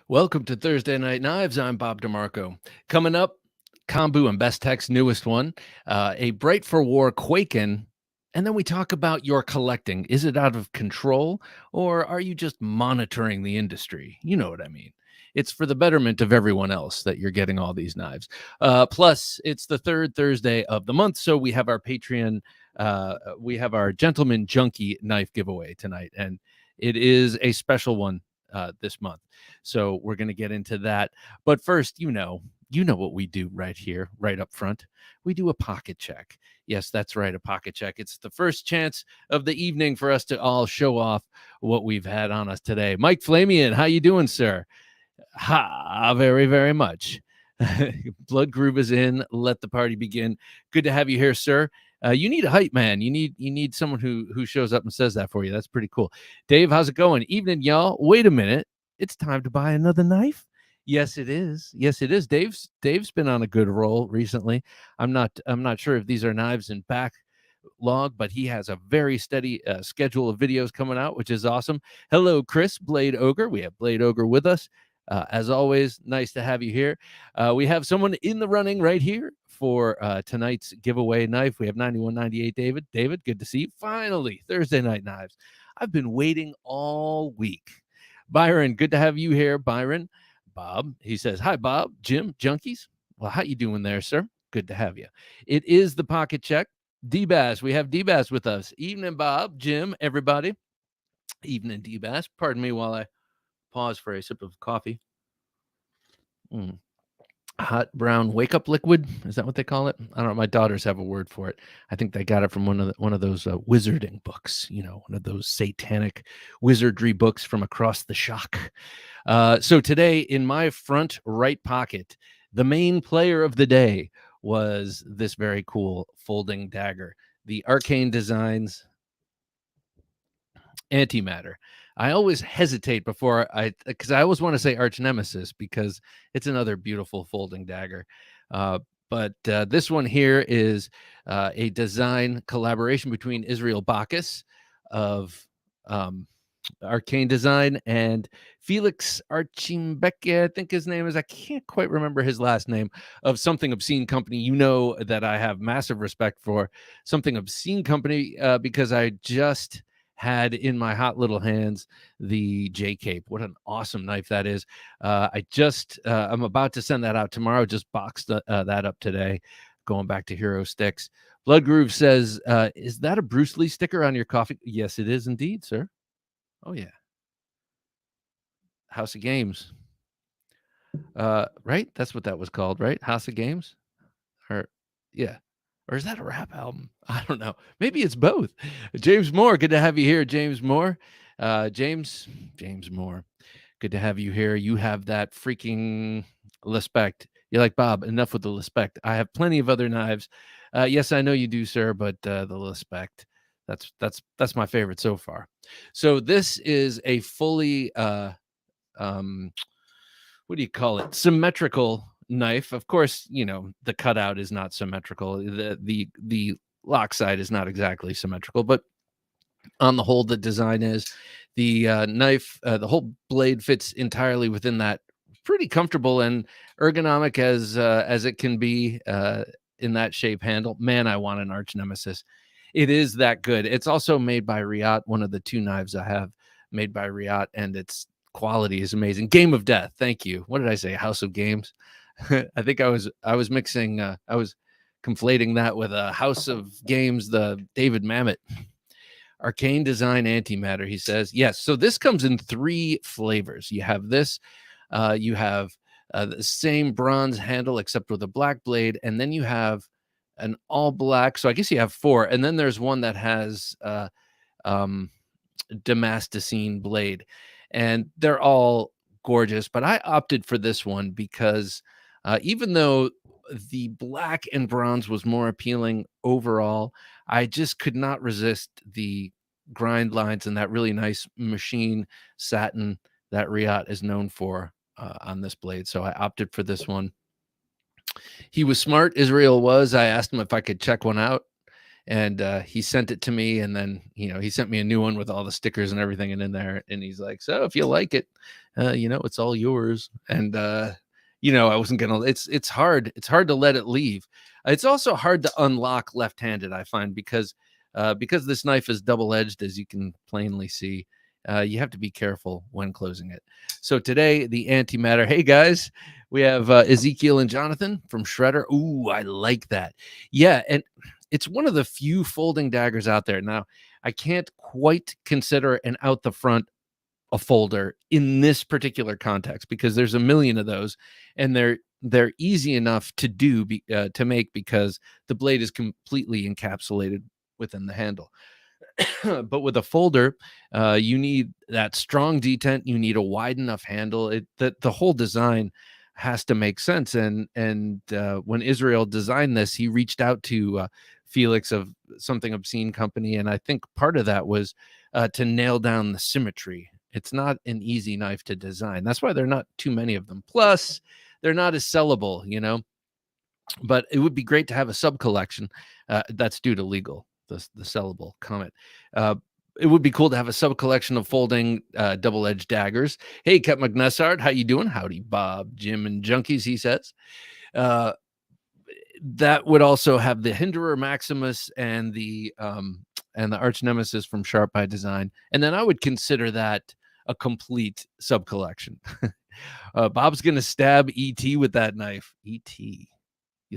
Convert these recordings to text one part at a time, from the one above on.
Welcome to Thursday Night Knives. I'm Bob DeMarco. Coming up, Kombu and Best Tech's newest one, a Bright for War Quaken, and then we talk about your collecting. Is it out of control, or are you just monitoring the industry? You know what I mean. It's for the betterment of everyone else that you're getting all these knives. Plus, it's the third Thursday of the month, so we have our Patreon, we have our Gentleman Junkie knife giveaway tonight, and it is a special one this month. So we're going to get into that. But first, you know what we do right here, right up front. We do a pocket check. Yes, that's right, a pocket check. It's the first chance of the evening for us to all show off what we've had on us today. Mike Flamian, how you doing, sir? Ha, very, very much. Blood Groove is in. Let the party begin. Good to have you here, sir. You need a hype man. You need someone who shows up and says that for you. That's pretty cool. Dave, how's it going? Evening, y'all. Wait a minute. It's time to buy another knife. Yes, it is. Yes, it is. Dave's been on a good roll recently. I'm not sure if these are knives in backlog, but he has a very steady schedule of videos coming out, which is awesome. Hello, Chris Blade Ogre. We have Blade Ogre with us. As always, nice to have you here. We have someone in the running right here for tonight's giveaway knife. We have 9198 David. David, good to see you. Finally, Thursday Night Knives. I've been waiting all week. Byron, good to have you here, Byron. Bob, he says, hi, Bob, Jim, Junkies. Well, how you doing there, sir? Good to have you. It is the Pocket Check. D-Bass, we have D-Bass with us. Evening, Bob, Jim, everybody. Evening, D-Bass. Pardon me while I pause for a sip of coffee. Hot brown wake up liquid, is that what they call it? I don't know. My daughters have a word for it. I think they got it from one of those wizarding books, one of those satanic wizardry books from across the shock. So today in my front right pocket, the main player of the day was this very cool folding dagger, the Arcane Designs Antimatter. I always hesitate because I always want to say arch nemesis because it's another beautiful folding dagger. But this one here is a design collaboration between Israel Bacchus of Arcane Design and Felix Archimbeke, I think his name is. I can't quite remember his last name, of Something Obscene Company. You know that I have massive respect for Something Obscene Company because I just had in my hot little hands the J-Cape. What an awesome knife that is. I'm about to send that out tomorrow. Just boxed that up today, going back to Hero Sticks. Blood Groove says, is that a Bruce Lee sticker on your coffee? Yes, it is indeed, sir. Oh, yeah. House of Games. Right? That's what that was called, right? House of Games? Yeah. Or is that a rap album? I don't know. Maybe it's both. James Moore, good to have you here, James Moore. James Moore, good to have you here. You have that freaking Lespect. You're like, Bob, enough with the Lespect. I have plenty of other knives. Yes, I know you do, sir, but the Lespect, that's my favorite so far. So this is a fully, what do you call it? Symmetrical knife. Of course, the cutout is not symmetrical. The lock side is not exactly symmetrical, but on the whole, the design is. The knife, the whole blade fits entirely within that. Pretty comfortable and ergonomic as it can be in that shape handle. Man, I want an arch nemesis. It is that good. It's also made by Riot, one of the two knives I have made by Riot, and its quality is amazing. Game of Death. Thank you. What did I say? House of Games. I think I was mixing. I was conflating that with a House of Games, the David Mamet. Arcane Design Antimatter, he says. Yes. So this comes in 3 flavors. You have this. You have the same bronze handle except with a black blade, and then you have an all black. So I guess you have 4, and then there's one that has Damascene blade, and they're all gorgeous. But I opted for this one because even though the black and bronze was more appealing overall, I just could not resist the grind lines and that really nice machine satin that Riot is known for on this blade. So I opted for this one. He was smart. Israel was. I asked him if I could check one out, and he sent it to me, and then he sent me a new one with all the stickers and everything in there, and he's like, so if you like it, it's all yours. And I wasn't gonna. It's hard to let it leave. It's also hard to unlock left-handed, I find, because this knife is double-edged, as you can plainly see. You have to be careful when closing it. So today, the antimatter. Hey guys, we have Ezekiel and Jonathan from Shredder. Ooh, I like that. Yeah, and it's one of the few folding daggers out there. Now, I can't quite consider an out the front a folder in this particular context, because there's a million of those, and they're easy enough to do to make, because the blade is completely encapsulated within the handle. But with a folder, you need that strong detent. You need a wide enough handle. The whole design has to make sense. And when Israel designed this, he reached out to Felix of Something Obscene Company, and I think part of that was to nail down the symmetry. It's not an easy knife to design. That's why there are not too many of them. Plus, they're not as sellable, But it would be great to have a sub collection. That's due to legal, the sellable comment. It would be cool to have a sub collection of folding double-edged daggers. Hey, Ket McNessard, how you doing? Howdy, Bob, Jim, and Junkies, he says. That would also have the Hinderer Maximus and the Arch Nemesis from Sharp by Design, and then I would consider that a complete sub collection. Bob's gonna stab ET with that knife. ET, yeah,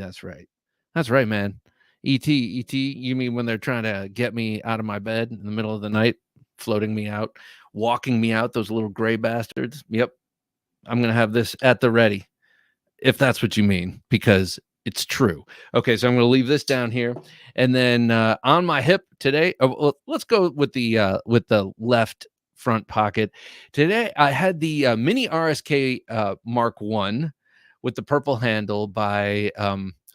that's right, man. ET, you mean when they're trying to get me out of my bed in the middle of the night, floating me out, walking me out, those little gray bastards? Yep, I'm gonna have this at the ready, if that's what you mean, because it's true. Okay, so I'm going to leave this down here, and then on my hip today, let's go with the left front pocket. Today, I had the mini RSK Mark 1 with the purple handle by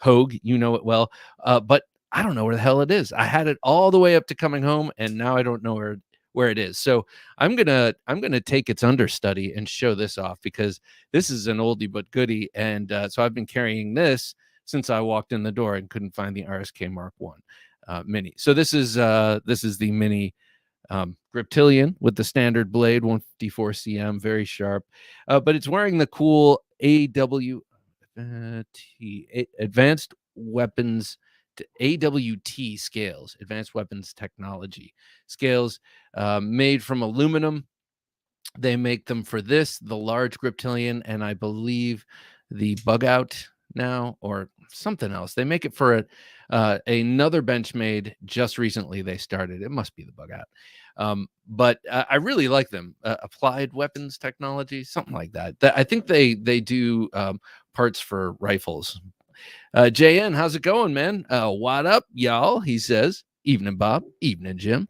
Hogue. You know it well, but I don't know where the hell it is. I had it all the way up to coming home, and now I don't know where it is. So I'm gonna take its understudy and show this off, because this is an oldie but goodie, and so I've been carrying this since I walked in the door and couldn't find the RSK Mark 1 mini. So this is the mini Griptilian with the standard blade, 154 cm, very sharp, but it's wearing the cool Advanced Weapons AWT scales, Advanced Weapons Technology scales, made from aluminum. They make them for this, the large Griptilian, and I believe the Bug Out now, or something else. They make it for another Benchmade just recently. They started. It must be the Bug Out. But I really like them. Applied Weapons Technology, something like that. I think they do parts for rifles. JN, how's it going, man? What up, y'all? He says, evening, Bob. Evening, Jim.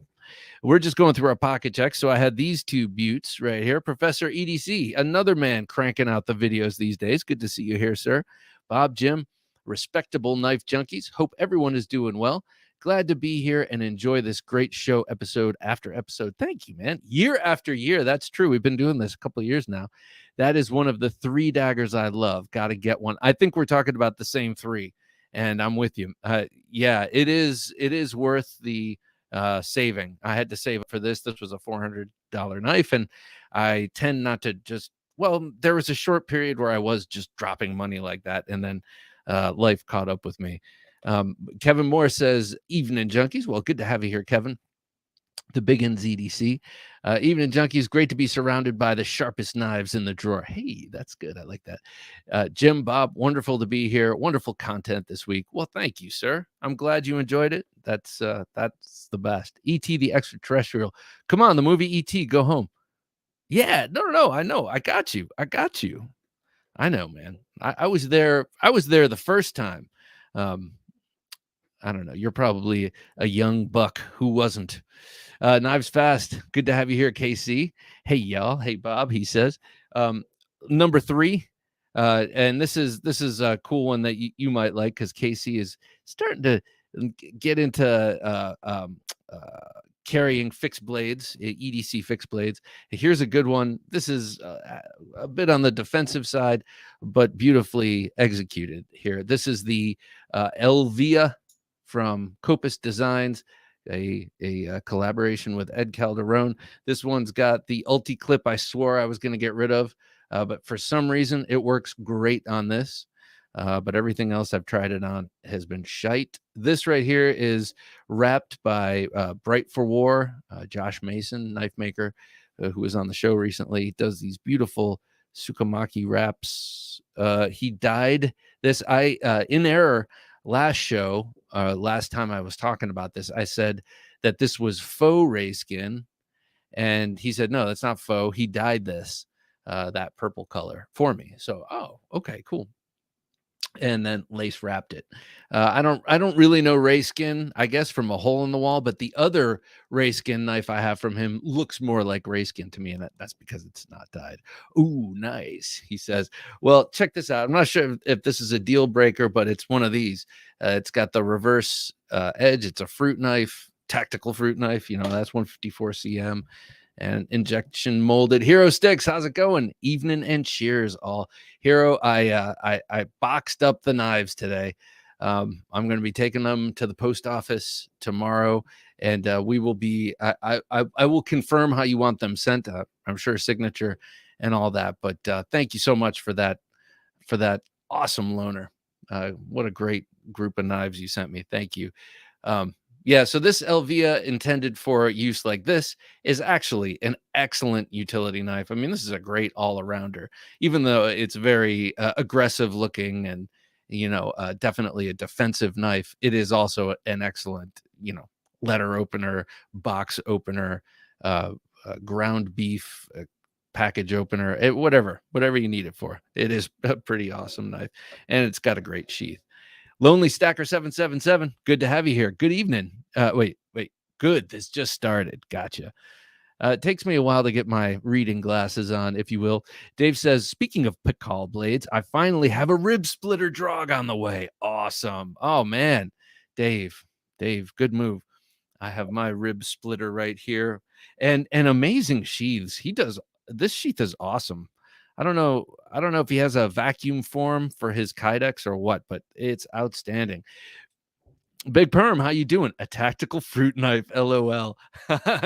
We're just going through our pocket checks. So I had these two buttes right here. Professor EDC, another man cranking out the videos these days. Good to see you here, sir. Bob, Jim, respectable knife junkies. Hope everyone is doing well. Glad to be here and enjoy this great show episode after episode. Thank you, man. Year after year. That's true. We've been doing this a couple of years now. That is one of the 3 daggers I love. Got to get one. I think we're talking about the same 3, and I'm with you. Yeah, it is worth the saving. I had to save for this. This was a $400 knife, and I tend not to just, well, there was a short period where I was just dropping money like that, and then life caught up with me. Kevin Moore says, evening junkies. Well, good to have you here, Kevin. The big NZDC. Evening junkies, great to be surrounded by the sharpest knives in the drawer. Hey, that's good. I like that. Jim, Bob, wonderful to be here. Wonderful content this week. Well, thank you, sir. I'm glad you enjoyed it. That's the best. E.T. the Extraterrestrial. Come on, the movie E.T. Go home. Yeah, no. I know. I got you. I know, man. I was there. I was there the first time. I don't know. You're probably a young buck who wasn't. Knives Fast. Good to have you here, KC. Hey, y'all. Hey, Bob. He says. Number 3. And this is a cool one that you might like, because KC is starting to get into carrying fixed blades, EDC fixed blades. Here's a good one. This is a bit on the defensive side, but beautifully executed here. This is the Elvia from Copus Designs, a collaboration with Ed Calderon. This one's got the Ulti clip I swore I was going to get rid of, but for some reason it works great on this. But everything else I've tried it on has been shite. This right here is wrapped by Bright for War, Josh Mason, knife maker, who was on the show recently. He does these beautiful Sukamaki wraps. He dyed this. In error last show, last time I was talking about this, I said that this was faux ray skin, and he said no, that's not faux. He dyed this that purple color for me. So, oh, okay, cool. And then lace wrapped it. I don't really know ray skin, I guess, from a hole in the wall, but the other ray skin knife I have from him looks more like ray skin to me, and that's because it's not dyed. Ooh, nice, he says. Well, check this out. I'm not sure if this is a deal breaker, but it's one of these. It's got the reverse edge. It's a fruit knife, tactical fruit knife. That's 154 cm. And injection molded. Hero Sticks, how's it going? Evening and cheers, all. Hero, I boxed up the knives today. I'm going to be taking them to the post office tomorrow, and we will be. I will confirm how you want them sent. I'm sure signature and all that. But thank you so much for that awesome loaner. What a great group of knives you sent me. Thank you. Yeah, so this Elvia intended for use like this is actually an excellent utility knife. I mean, this is a great all-arounder, even though it's very aggressive looking and, definitely a defensive knife. It is also an excellent, letter opener, box opener, ground beef, package opener, whatever you need it for. It is a pretty awesome knife, and it's got a great sheath. Lonely Stacker 777, good to have you here. Good evening. Wait. Good. This just started. Gotcha. It takes me a while to get my reading glasses on, if you will. Dave says, speaking of Pikal blades, I finally have a rib splitter drog on the way. Awesome. Oh, man. Dave, good move. I have my rib splitter right here, and amazing sheaths. This sheath is awesome. I don't know if he has a vacuum form for his Kydex or what, but it's outstanding. Big Perm, how you doing? A tactical fruit knife, LOL.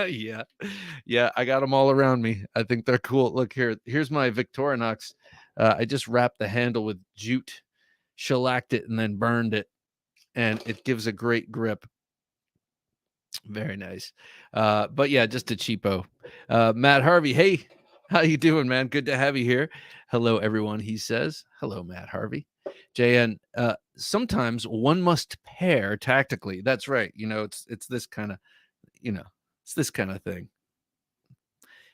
Yeah, I got them all around me. I think they're cool. Look here. Here's my Victorinox. I just wrapped the handle with jute, shellacked it, and then burned it, and it gives a great grip. Very nice. But yeah, just a cheapo. Matt Harvey, hey, how you doing, man? Good to have you here. Hello, everyone, he says. Hello, Matt Harvey. JN, sometimes one must pair tactically. That's right. It's this kind of, it's this kind of thing.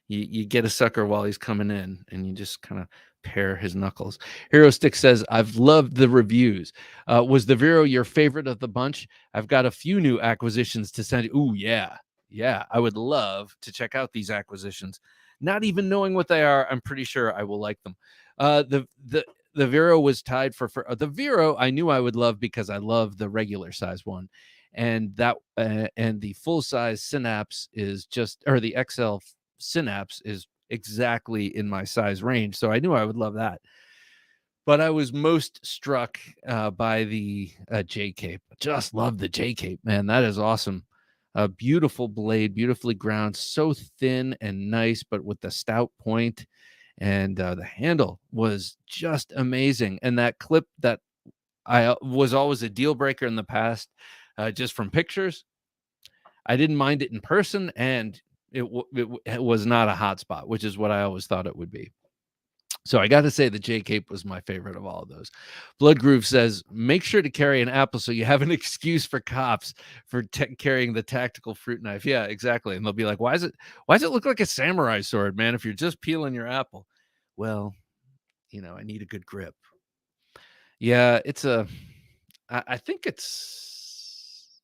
You get a sucker while he's coming in, and you just kind of pair his knuckles. Hero Stick says, I've loved the reviews. Was the Vero your favorite of the bunch? I've got a few new acquisitions to send you. Ooh, yeah. I would love to check out these acquisitions. Not even knowing what they are, I'm pretty sure I will like them. The Vero was tied for the Vero. I knew I would love because I love the regular size one, and the full size Synapse is just, or the XL Synapse is exactly in my size range, so I knew I would love that. But I was most struck by the J Cape. Just love the J Cape, man. That is awesome. A beautiful blade, beautifully ground, so thin and nice, but with the stout point, and the handle was just amazing. And that clip that I was always a deal breaker in the past, just from pictures, I didn't mind it in person, and it was not a hot spot, which is what I always thought it would be. So I got to say the J Cape was my favorite of all of those. Blood Groove says, make sure to carry an apple so you have an excuse for cops for carrying the tactical fruit knife. Yeah, exactly. And they'll be like, why does it look like a samurai sword, man, if you're just peeling your apple? Well, I need a good grip. Yeah, I think it's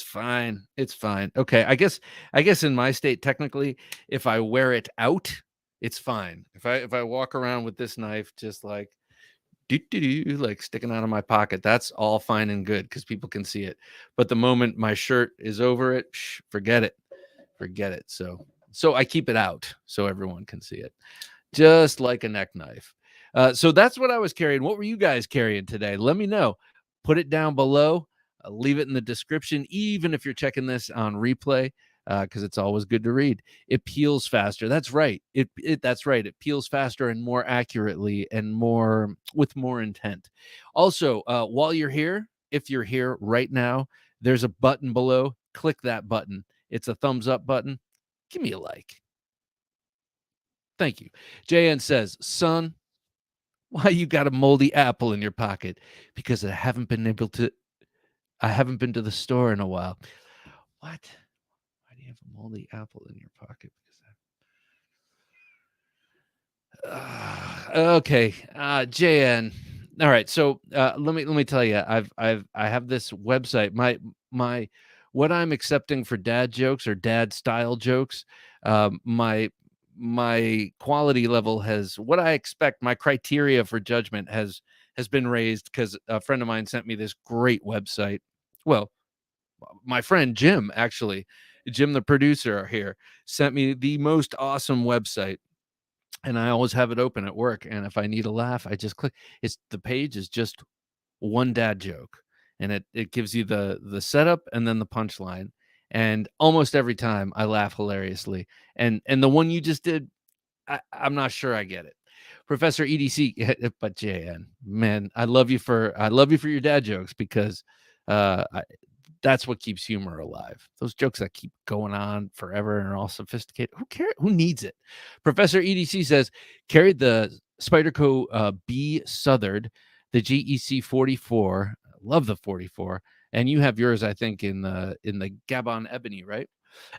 fine. It's fine. Okay. I guess in my state, technically, if I wear it out, it's fine. If I walk around with this knife just like like sticking out of my pocket, that's all fine and good because people can see it. But the moment my shirt is over it, forget it. So I keep it out so everyone can see it, just like a neck knife. So that's what I was carrying. What were you guys carrying today? Let me know. Put it down below. leave it in the description, even if you're checking this on replay, because it's always good to read. It peels faster. That's right. That's right. It peels faster and more accurately and more with more intent. Also, while you're here, if you're here right now, there's a button below. Click that button. It's a thumbs up button. Give me a like. Thank you. JN says, son, why you got a moldy apple in your pocket? Because I haven't been to the store in a while. What? Why do you have a moldy apple in your pocket? Okay, JN. All right, so let me tell you, I have this website. My what I'm accepting for dad jokes or dad style jokes. My quality level has what I expect. My criteria for judgment has been raised because a friend of mine sent me this great website. Well, my friend Jim, actually, Jim, the producer here, sent me the most awesome website, and I always have it open at work. And if I need a laugh, I just click. The page is just one dad joke, and it gives you the setup and then the punchline. And almost every time I laugh hilariously. And the one you just did, I'm not sure I get it. Professor EDC, but JN, man, I love you for your dad jokes because that's what keeps humor alive. Those jokes that keep going on forever and are all sophisticated. Who cares? Who needs it? Professor EDC says, carried the Spyderco B Southard, the GEC 44. Love the 44. And you have yours, I think, in the Gabon Ebony, right?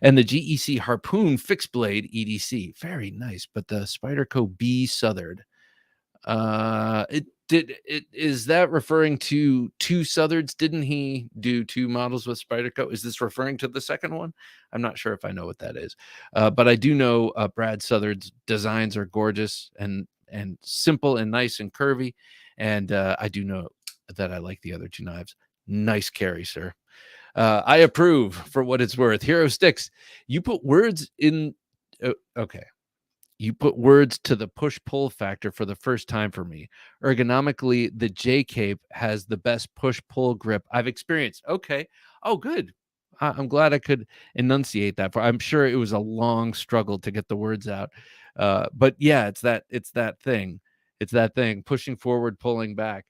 And the GEC Harpoon fixed blade EDC. Very nice. But the Spyderco B Southard. Is that referring to two Southards? Didn't he do two models with Spyderco? Is this referring to the second one? I'm not sure if I know what that is, but I do know Brad Southard's designs are gorgeous and simple and nice and curvy, and I do know that I like the other two knives. Nice carry, sir. I approve for what it's worth. Hero Sticks, you put words in. Okay. You put words to the push-pull factor for the first time for me. Ergonomically, the J-Cape has the best push-pull grip I've experienced. Okay. Oh, good. I'm glad I could enunciate that. I'm sure it was a long struggle to get the words out. But yeah, it's that thing. It's that thing, pushing forward, pulling back.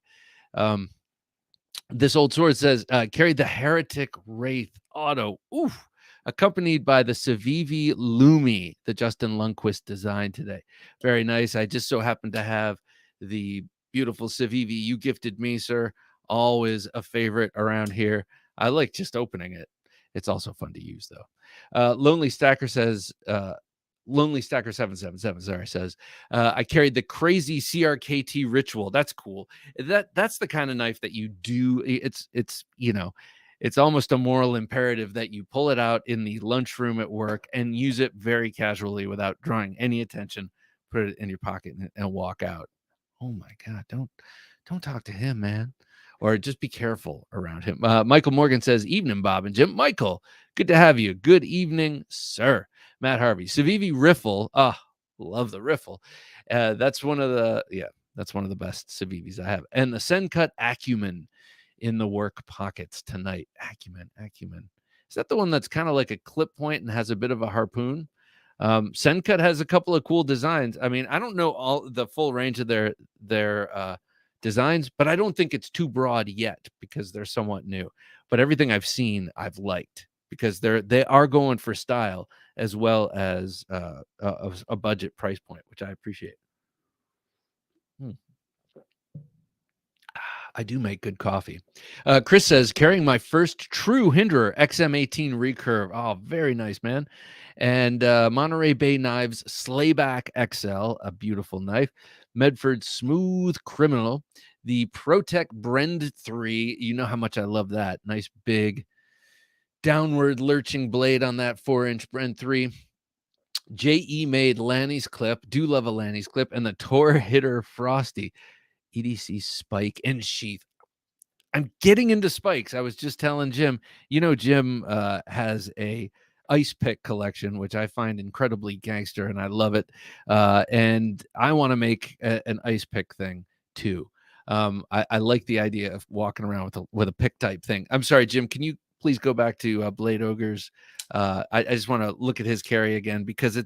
This old sword says, carried the Heretic Wraith Auto. Oof. Accompanied by the Civivi Lumi, the Justin Lundquist design today. Very nice. I just so happen to have the beautiful Civivi you gifted me, sir. Always a favorite around here. I like just opening it. It's also fun to use, though. Lonely Stacker says, Lonely Stacker 777, sorry, says, I carried the crazy CRKT Ritual. That's cool. That's the kind of knife that you do. It's it's almost a moral imperative that you pull it out in the lunchroom at work and use it very casually without drawing any attention. Put it in your pocket and walk out. Oh my God! Don't talk to him, man. Or just be careful around him. Michael Morgan says, "Evening, Bob and Jim. Michael, good to have you. Good evening, sir." Matt Harvey, Civivi Riffle. Love the Riffle. That's one of the best Civivis I have. And the Sencut Acumen in the work pockets tonight. Acumen. Is that the one that's kind of like a clip point and has a bit of a harpoon? Sencut has a couple of cool designs. I mean, I don't know all the full range of their designs, but I don't think it's too broad yet because they're somewhat new. But everything I've seen, I've liked because they are going for style as well as a budget price point, which I appreciate. I do make good coffee. Chris says, carrying my first true Hinderer XM18 recurve. Oh, very nice, man. And Monterey Bay Knives Slayback XL, a beautiful knife. Medford Smooth Criminal. The ProTech Brend 3. You know how much I love that. Nice big downward lurching blade on that 4-inch Brend 3. JE made Lanny's clip. Do love a Lanny's clip. And the Tor Hitter Frosty. EDC spike and sheath. I'm getting into spikes. I was just telling Jim, Jim has a ice pick collection, which I find incredibly gangster and I love it. And I want to make an ice pick thing too. I like the idea of walking around with a pick type thing. I'm sorry, Jim. Can you please go back to Blade Ogre's? I just want to look at his carry again because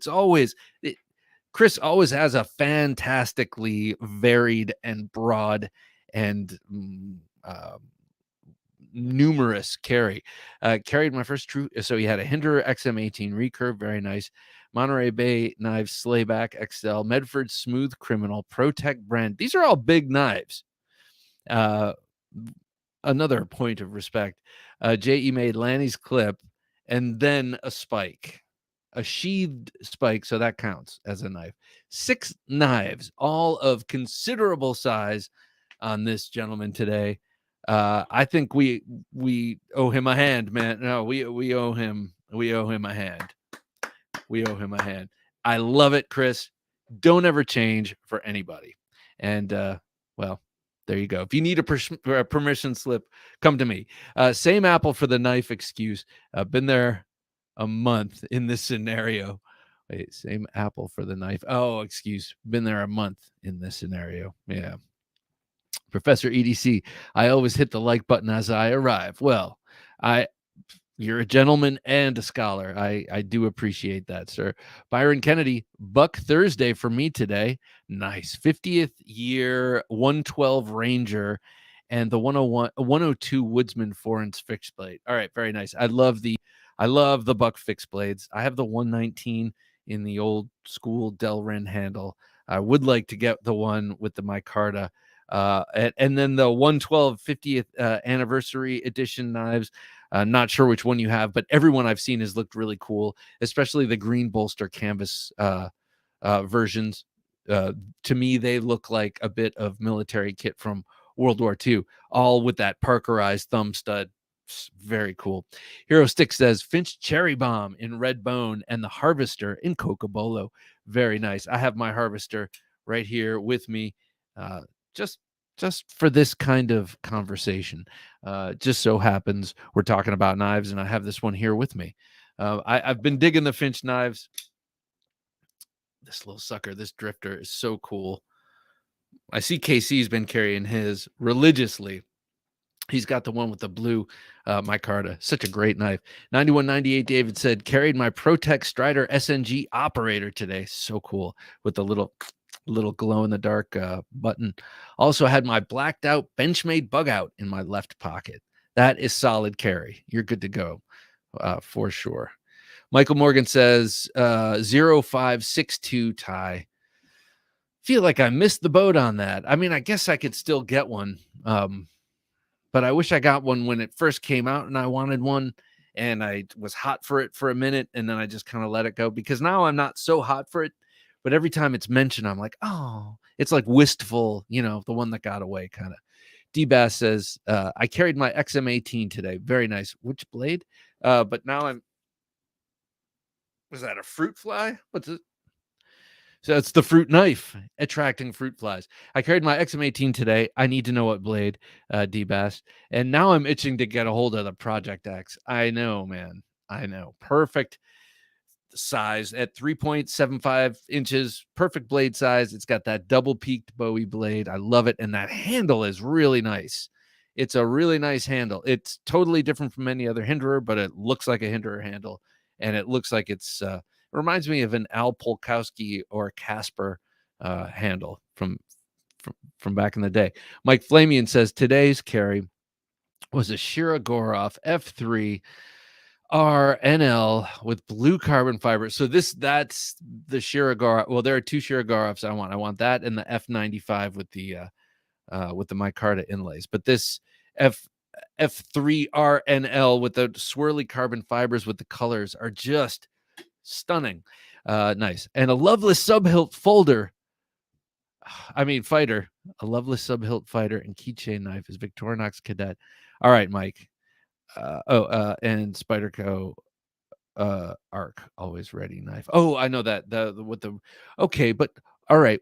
Chris always has a fantastically varied and broad and numerous carry. Carried my first true. So he had a Hinderer XM18 recurve, very nice. Monterey Bay knives, Slayback XL, Medford Smooth Criminal, Protect brand. These are all big knives. Another point of respect. J.E. made Lanny's clip and then a spike, a sheathed spike. So that counts as a knife. 6 knives, all of considerable size on this gentleman today. I think we owe him a hand, man. No, we owe him a hand. We owe him a hand. I love it, Chris. Don't ever change for anybody. And well, there you go. If you need a permission slip, come to me. Same apple for the knife excuse. Been there a month in this scenario. Wait, same apple for the knife. Oh, excuse. Been there a month in this scenario. Yeah. Professor EDC, I always hit the like button as I arrive. Well, you're a gentleman and a scholar. I do appreciate that, sir. Byron Kennedy, Buck Thursday for me today. Nice. 50th year 112 Ranger and the 102 Woodsman 4-inch fixed blade. All right, very nice. I love the Buck fixed blades. I have the 119 in the old school Delrin handle. I would like to get the one with the micarta. And then the 112 50th anniversary edition knives. Not sure which one you have, but everyone I've seen has looked really cool, especially the green bolster canvas versions. To me, they look like a bit of military kit from World War II, all with that Parkerized thumb stud. Very cool. Hero Stick says Finch Cherry Bomb in Red Bone and the Harvester in Cocobolo. Very nice. I have my Harvester right here with me. Just for this kind of conversation. Just so happens we're talking about knives, and I have this one here with me. I've been digging the Finch knives. This little sucker, this drifter is so cool. I see KC's been carrying his religiously. He's got the one with the blue micarta. Such a great knife. 9198 David said, carried my Protect Strider SNG operator today. So cool with the little glow in the dark button. Also had my blacked out Benchmade bug out in my left pocket. That is solid carry. You're good to go for sure. Michael Morgan says 0562 tie. Feel like I missed the boat on that. I mean, I guess I could still get one. But I wish I got one when it first came out and I wanted one and I was hot for it for a minute and then I just kind of let it go because now I'm not so hot for it. But every time it's mentioned, I'm like, oh, it's like wistful, the one that got away kind of. D-Bass says, I carried my XM18 today. Very nice. Which blade? But now was that a fruit fly? What's it? So it's the fruit knife attracting fruit flies. I carried my XM18 today. I need to know what blade, D-Bass. And now I'm itching to get a hold of the Project X. I know, man. I know. Perfect size at 3.75 inches. Perfect blade size. It's got that double peaked Bowie blade. I love it. And that handle is really nice. It's a really nice handle. It's totally different from any other Hinderer, but it looks like a Hinderer handle. And it looks like it's... reminds me of an Al Polkowski or Casper handle from back in the day. Mike Flamian says today's carry was a Shirogorov F3 RNL with blue carbon fiber. So that's the Shirogorov. Well, there are 2 Shirogorovs I want. I want that and the F95 with the micarta inlays. But this F3 RNL with the swirly carbon fibers with the colors are just stunning. Nice. And a Loveless subhilt fighter, a Loveless subhilt fighter and keychain knife is Victorinox Cadet. All right, Mike. And Spyderco Arc always ready knife. Oh, I know that okay, but all right.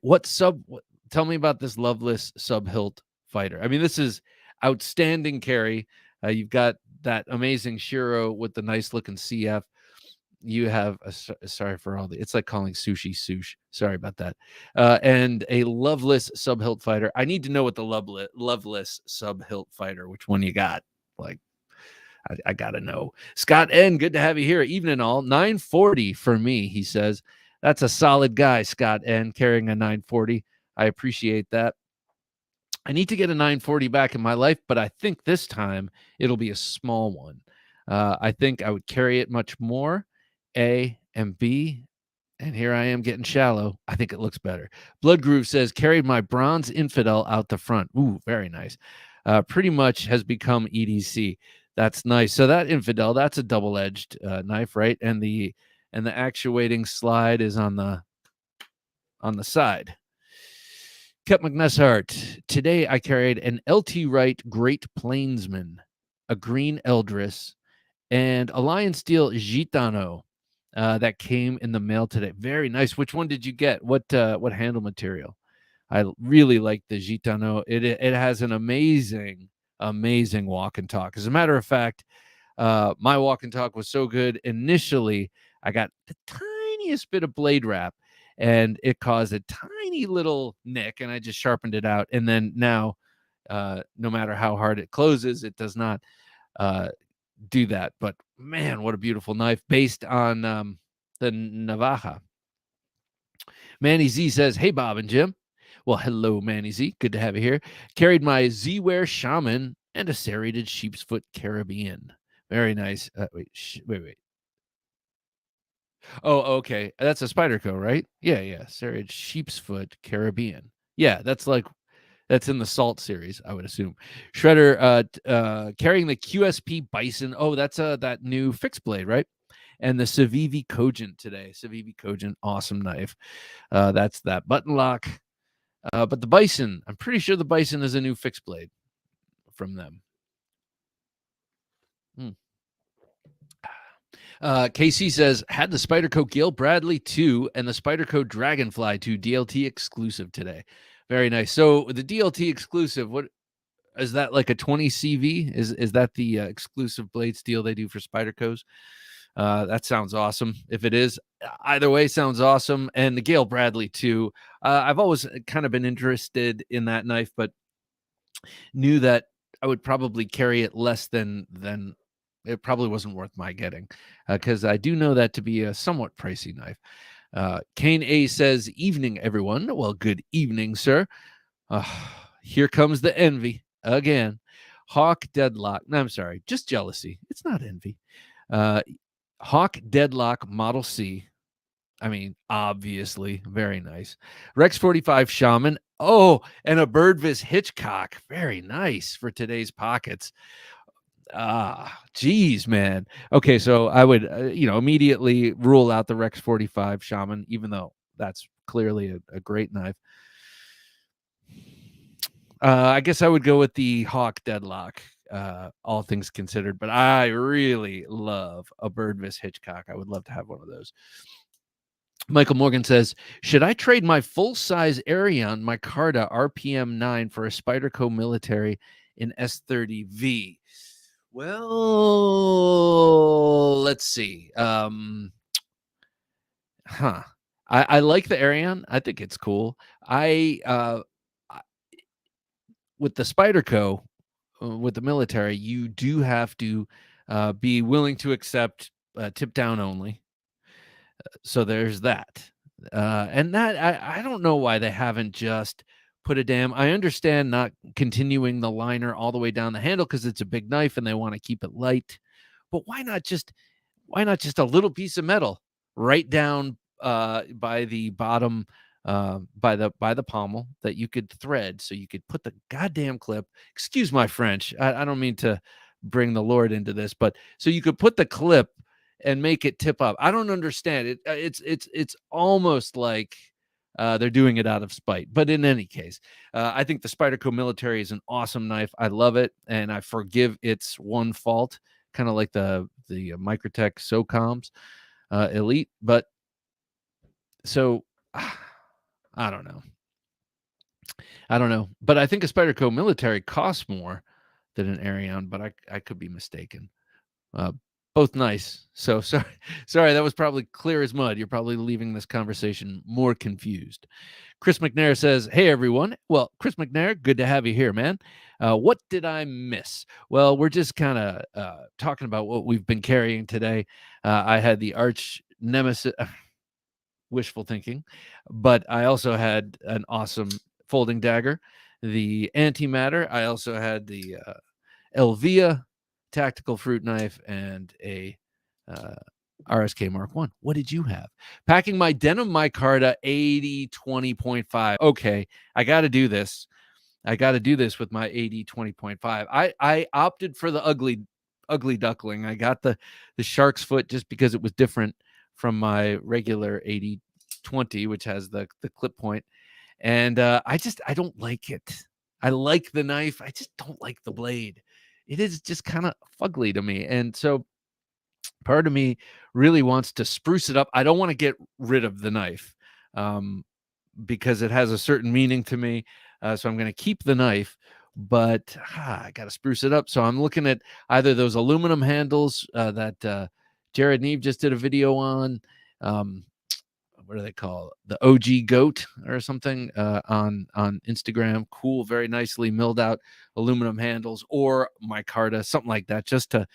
Tell me about this Loveless subhilt fighter. I mean, this is outstanding carry. You've got that amazing Shiro with the nice looking CF. You have sorry for all the. It's like calling sushi sush. Sorry about that. And a loveless sub-hilt fighter. I need to know what the loveless sub-hilt fighter. Which one you got? Like, I gotta know. Scott N, good to have you here. Evening all. 940 for me. He says that's a solid guy. Scott N carrying a 940. I appreciate that. I need to get a 940 back in my life, but I think this time it'll be a small one. I think I would carry it much more. A and B. And here I am getting shallow. I think it looks better. Blood Groove says, carried my bronze infidel out the front. Ooh, very nice. Pretty much has become EDC. That's nice. So that infidel, that's a double-edged knife, right? And the actuating slide is on the side. Cut McNessart. Today I carried an LT Wright Great Plainsman, a green Eldris, and a Lion Steel Gitano that came in the mail today. Very nice. Which one did you get? What handle material? I really like the Gitano. It has an amazing walk and talk. As a matter of fact, my walk and talk was so good. Initially, I got the tiniest bit of blade wrap, and it caused a tiny little nick, and I just sharpened it out. And then now, no matter how hard it closes, it does not do that. But man, what a beautiful knife based on the Navaja. Manny Z says, hey, Bob and Jim. Well, hello, Manny Z. Good to have you here. Carried my Z-Wear Shaman and a serrated sheep's foot Caribbean. Very nice. Wait. Oh, okay. That's a Spyderco, right? Yeah. Serrated sheep's foot Caribbean. Yeah, that's in the Salt series, I would assume. Shredder carrying the QSP Bison. Oh, that's that new fixed blade, right? And the Civivi Cogent today. Civivi Cogent, awesome knife. That's that button lock. But the Bison, I'm pretty sure the Bison is a new fixed blade from them. KC says, had the Spyderco Gil Bradley 2 and the Spyderco Dragonfly 2 DLT exclusive today. Very nice. So the DLT exclusive, what is that, like a 20 CV? Is that the exclusive blade steel they do for Spydercos? That sounds awesome. If it is, either way, sounds awesome. And the Gale Bradley too. I've always kind of been interested in that knife, but knew that I would probably carry it less than it probably wasn't worth my getting, because I do know that to be a somewhat pricey knife. Kane A says, evening, everyone. Well, good evening, sir. Here comes the envy again. Hawk Deadlock. No, I'm sorry. Just jealousy. It's not envy. Hawk Deadlock Model C. I mean, obviously, very nice. Rex 45 Shaman. Oh, and a Birdvis Hitchcock. Very nice for today's pockets. Geez, man. Okay, so I would, immediately rule out the Rex 45 Shaman, even though that's clearly a great knife. I guess I would go with the Hawk Deadlock, all things considered, but I really love a Birdvis Hitchcock. I would love to have one of those. Michael Morgan says, should I trade my full-size Aryan Micarta RPM 9 for a Spyderco Military in S30V? Well, let's see. I like the Aryan. I think it's cool. With the Spyderco, with the military, you do have to be willing to accept tip down only. So there's that. And that I don't know why they haven't just put a damn. I understand not continuing the liner all the way down the handle because it's a big knife and they want to keep it light. But why not just a little piece of metal right down by the bottom, by the pommel that you could thread, so you could put the goddamn clip. Excuse my French. I don't mean to bring the Lord into this, but so you could put the clip and make it tip up. I don't understand it. It's almost like they're doing it out of spite. But in any case, I think the Spyderco Military is an awesome knife. I love it, and I forgive its one fault, kind of like the Microtech SOCOMs Elite. But so I don't know. But I think a Spyderco Military costs more than an Aryan, but I could be mistaken. both nice. So sorry, that was probably clear as mud. You're probably leaving this conversation more confused. Chris McNair says, "Hey everyone." Well, Chris McNair, good to have you here, man. What did I miss? Well, we're just kind of talking about what we've been carrying today. I had the arch nemesis, wishful thinking, but I also had an awesome folding dagger, the antimatter. I also had the Elvia tactical fruit knife and a uh, RSK Mark One. What did you have? Packing my denim micarta 80-20.5. Okay, I got to do this. I got to do this with my 80-20.5. I opted for the ugly duckling. I got the shark's foot just because it was different from my regular 80-20, which has the clip point. And I don't like it. I like the knife. I just don't like the blade. It is just kind of fugly to me. And so part of me really wants to spruce it up. I don't want to get rid of the knife because it has a certain meaning to me. So I'm going to keep the knife, but I got to spruce it up. So I'm looking at either those aluminum handles that Jared Neve just did a video on. What do they call the OG goat or something on Instagram? Cool, very nicely milled out aluminum handles, or micarta, something like that, just to,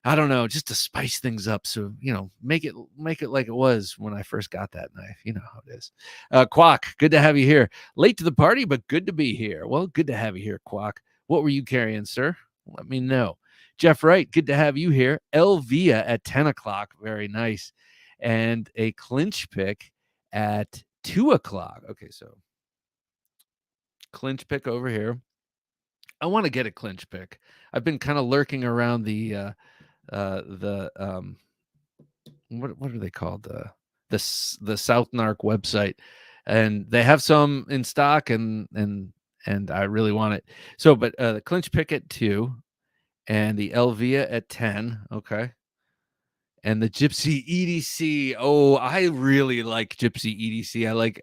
I don't know, just to spice things up. So, make it like it was when I first got that knife. You know how it is. Quack, good to have you here. Late to the party, but good to be here. Well, good to have you here, Quack. What were you carrying, sir? Let me know. Jeff Wright, good to have you here. Elvia at 10 o'clock. Very nice. And a clinch pick at 2 o'clock. Okay, so clinch pick over here. I want to get a clinch pick. I've been kind of lurking around the what are they called, the South Narc website, and they have some in stock, and I really want it. So but the clinch pick at 2 and the Elvia at 10. Okay. And the Gypsy EDC. Oh, I really like Gypsy EDC.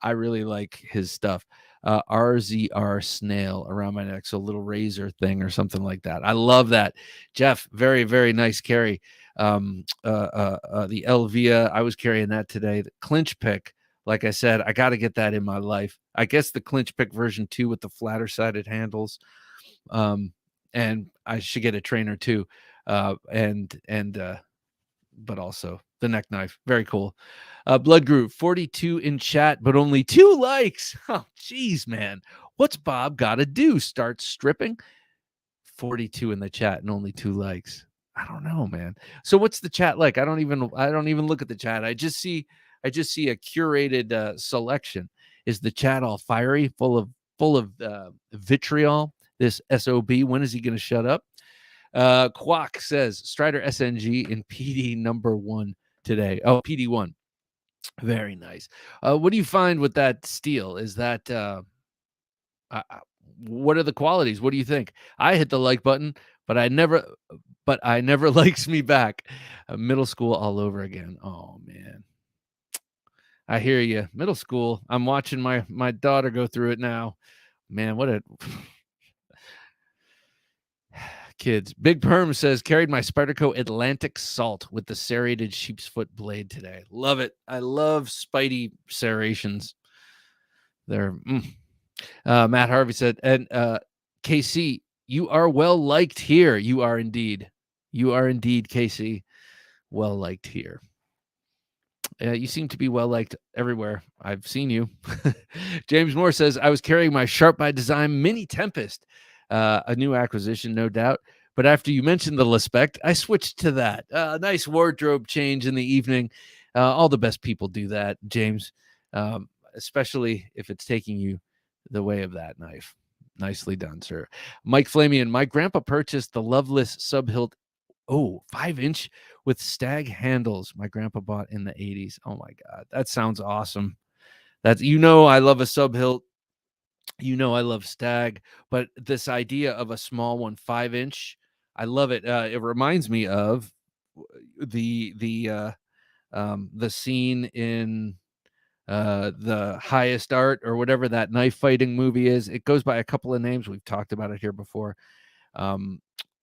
I really like his stuff. RZR snail around my neck, so a little razor thing or something like that. I love that. Jeff, very, very nice carry. The Elvia, I was carrying that today. The clinch pick, like I said, I got to get that in my life. I guess the clinch pick version 2 with the flatter sided handles. And I should get a trainer too. But also the neck knife. Very cool. Blood Groove, 42 in chat, but only 2 likes. Oh, geez, man. What's Bob got to do? Start stripping? 42 in the chat and only 2 likes. I don't know, man. So what's the chat like? I don't even look at the chat. I just see a curated selection. Is the chat all fiery, full of vitriol? This SOB, when is he going to shut up? Quack says Strider SNG in PD number 1 today. Oh, PD 1. Very nice. What do you find with that steel? Is that what are the qualities? What do you think? I hit the like button, but I never likes me back. Middle school all over again. Oh man. I hear you. Middle school. I'm watching my daughter go through it now. Man, what a kids. Big Perm says, carried my Spyderco Atlantic Salt with the serrated sheep's foot blade today. Love it. I love Spidey serrations. They're Matt Harvey said, and KC, you are well liked here. You are indeed, KC, well liked here. You seem to be well liked everywhere. I've seen you. James Moore says, I was carrying my Sharp by Design Mini Tempest, a new acquisition, no doubt. But after you mentioned the Lespect, I switched to that. Nice wardrobe change in the evening. All the best people do that, James, especially if it's taking you the way of that knife. Nicely done, sir. Mike Flamian, my grandpa purchased the Loveless Subhilt 5-inch with stag handles my grandpa bought in the 80s. Oh my God, that sounds awesome. That's, I love a Subhilt. I love stag, but this idea of a small one, 5-inch, I love it. It reminds me of the scene in The Highest Art, or whatever that knife fighting movie is. It goes by a couple of names. We've talked about it here before.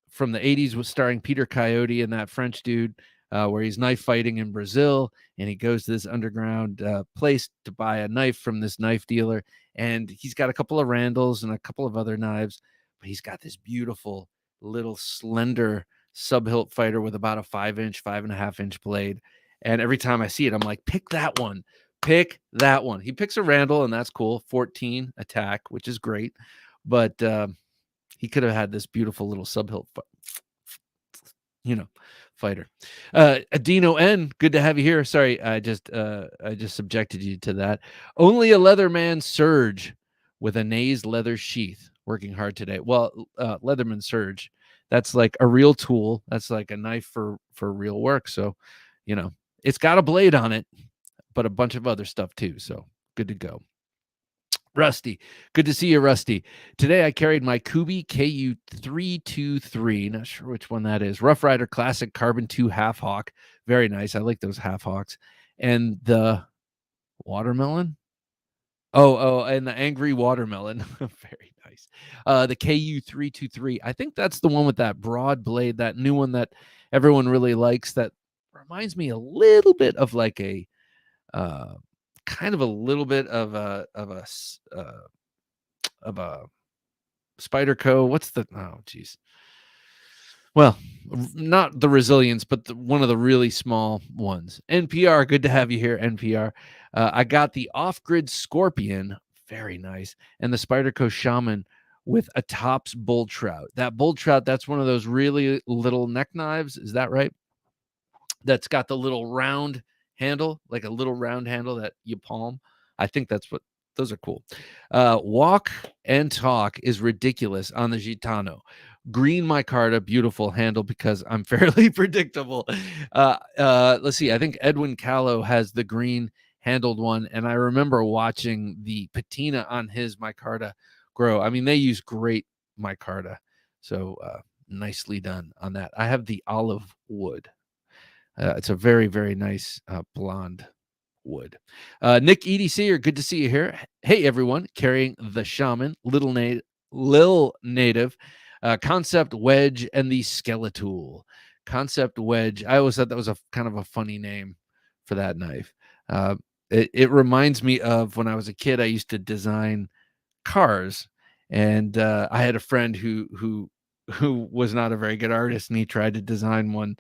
from the 80s was starring Peter Coyote and that French dude, where he's knife fighting in Brazil, and he goes to this underground place to buy a knife from this knife dealer, and he's got a couple of Randalls and a couple of other knives, but he's got this beautiful little slender sub-hilt fighter with about a 5-inch, 5.5-inch blade. And every time I see it, I'm like, pick that one. Pick that one. He picks a Randall, and that's cool. 14 attack, which is great. But he could have had this beautiful little sub-hilt, fighter. Adino N, good to have you here. Sorry, I just subjected you to that. Only a Leatherman Surge with a Naze leather sheath. Working hard today. Well, Leatherman Surge, that's like a real tool. That's like a knife for real work. So, it's got a blade on it, but a bunch of other stuff too. So good to go. Rusty, good to see you, Rusty. Today I carried my Kubi KU323. Not sure which one that is. Rough Rider Classic Carbon 2 Half Hawk. Very nice. I like those half hawks. And the watermelon. Oh, and the angry watermelon. Very nice. The KU323. I think that's the one with that broad blade, that new one that everyone really likes. That reminds me a little bit of like a kind of a little bit of a Spyderco. What's the geez. Well, not the Resilience, but one of the really small ones. NPR, good to have you here, NPR. I got the off-grid Scorpion, very nice, and the Spyderco Shaman with a Tops bull trout. That bull trout, that's one of those really little neck knives. Is that right? That's got the little round handle, like a little round handle that you palm. I think that's what those are cool. Walk and talk is ridiculous on the Gitano. Green micarta, beautiful handle because I'm fairly predictable. Let's see. I think Edwin Callow has the green handled one, and I remember watching the patina on his micarta grow. I mean, they use great micarta, so nicely done on that. I have the olive wood. It's a very, very nice blonde wood. Nick EDC, good to see you here. Hey, everyone, carrying the Shaman, Lil Native, Concept Wedge, and the Skeletool. Concept Wedge. I always thought that was a kind of a funny name for that knife. It reminds me of when I was a kid, I used to design cars, and I had a friend who was not a very good artist, and he tried to design one.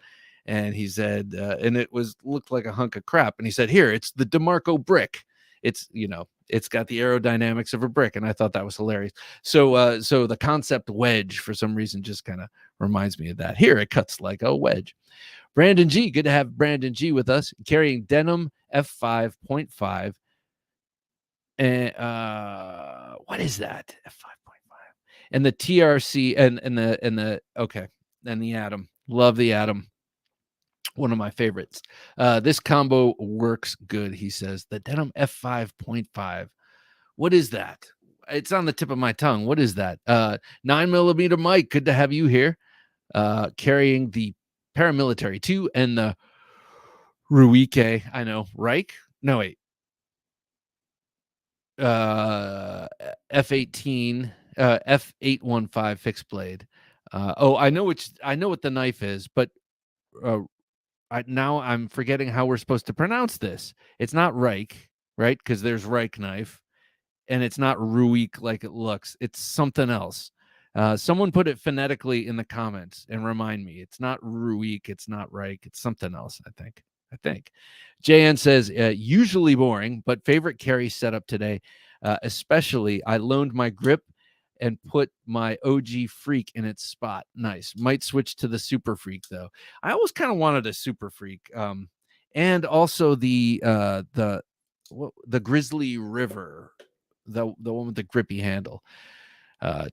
And he said, and it looked like a hunk of crap. And he said, here, it's the DeMarco brick. It's got the aerodynamics of a brick. And I thought that was hilarious. So the Concept Wedge, for some reason, just kind of reminds me of that. Here, it cuts like a wedge. Brandon G, good to have Brandon G with us, carrying denim F5.5. And what is that? F5.5. And the TRC and the okay. And the Atom. Love the Atom. One of my favorites. This combo works good, he says. The denim F5.5. What is that? It's on the tip of my tongue. What is that? 9mm Mike, good to have you here. Carrying the Paramilitary 2 and the Ruike. I know. Reich? No, wait. F18, F815 fixed blade. I know what the knife is, but now I'm forgetting how we're supposed to pronounce this. It's not Reich, right? Because there's Reich knife, and it's not Ruik like it looks. It's something else. Someone put it phonetically in the comments and remind me. It's not Ruik. It's not Reich. It's something else, I think. JN says, usually boring, but favorite carry setup today. Especially, I loaned my grip and put my OG Freak in its spot. Nice. Might switch to the Super Freak though. I always kind of wanted a Super Freak, and also the Grizzly River, the one with the grippy handle.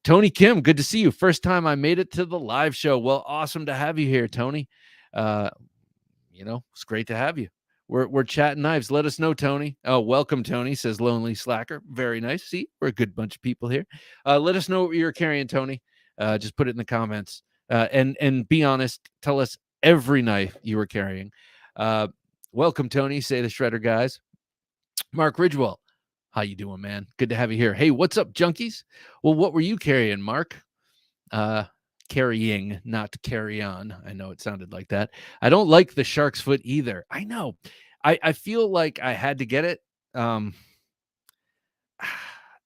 Tony Kim, good to see you. First time I made it to the live show. Well, awesome to have you here, Tony. It's great to have you. We're chatting knives. Let us know, Tony. Oh, welcome, Tony, says Lonely Slacker. Very nice. See, we're a good bunch of people here. Let us know what you're carrying, Tony. Just put it in the comments. And be honest. Tell us every knife you were carrying. Welcome, Tony, say the Shredder guys. Mark Ridgewell, how you doing, man? Good to have you here. Hey, what's up, junkies? Well, what were you carrying, Mark? carrying, not carry on. I know it sounded like that. I don't like the shark's foot either. I know. I feel like I had to get it. Um,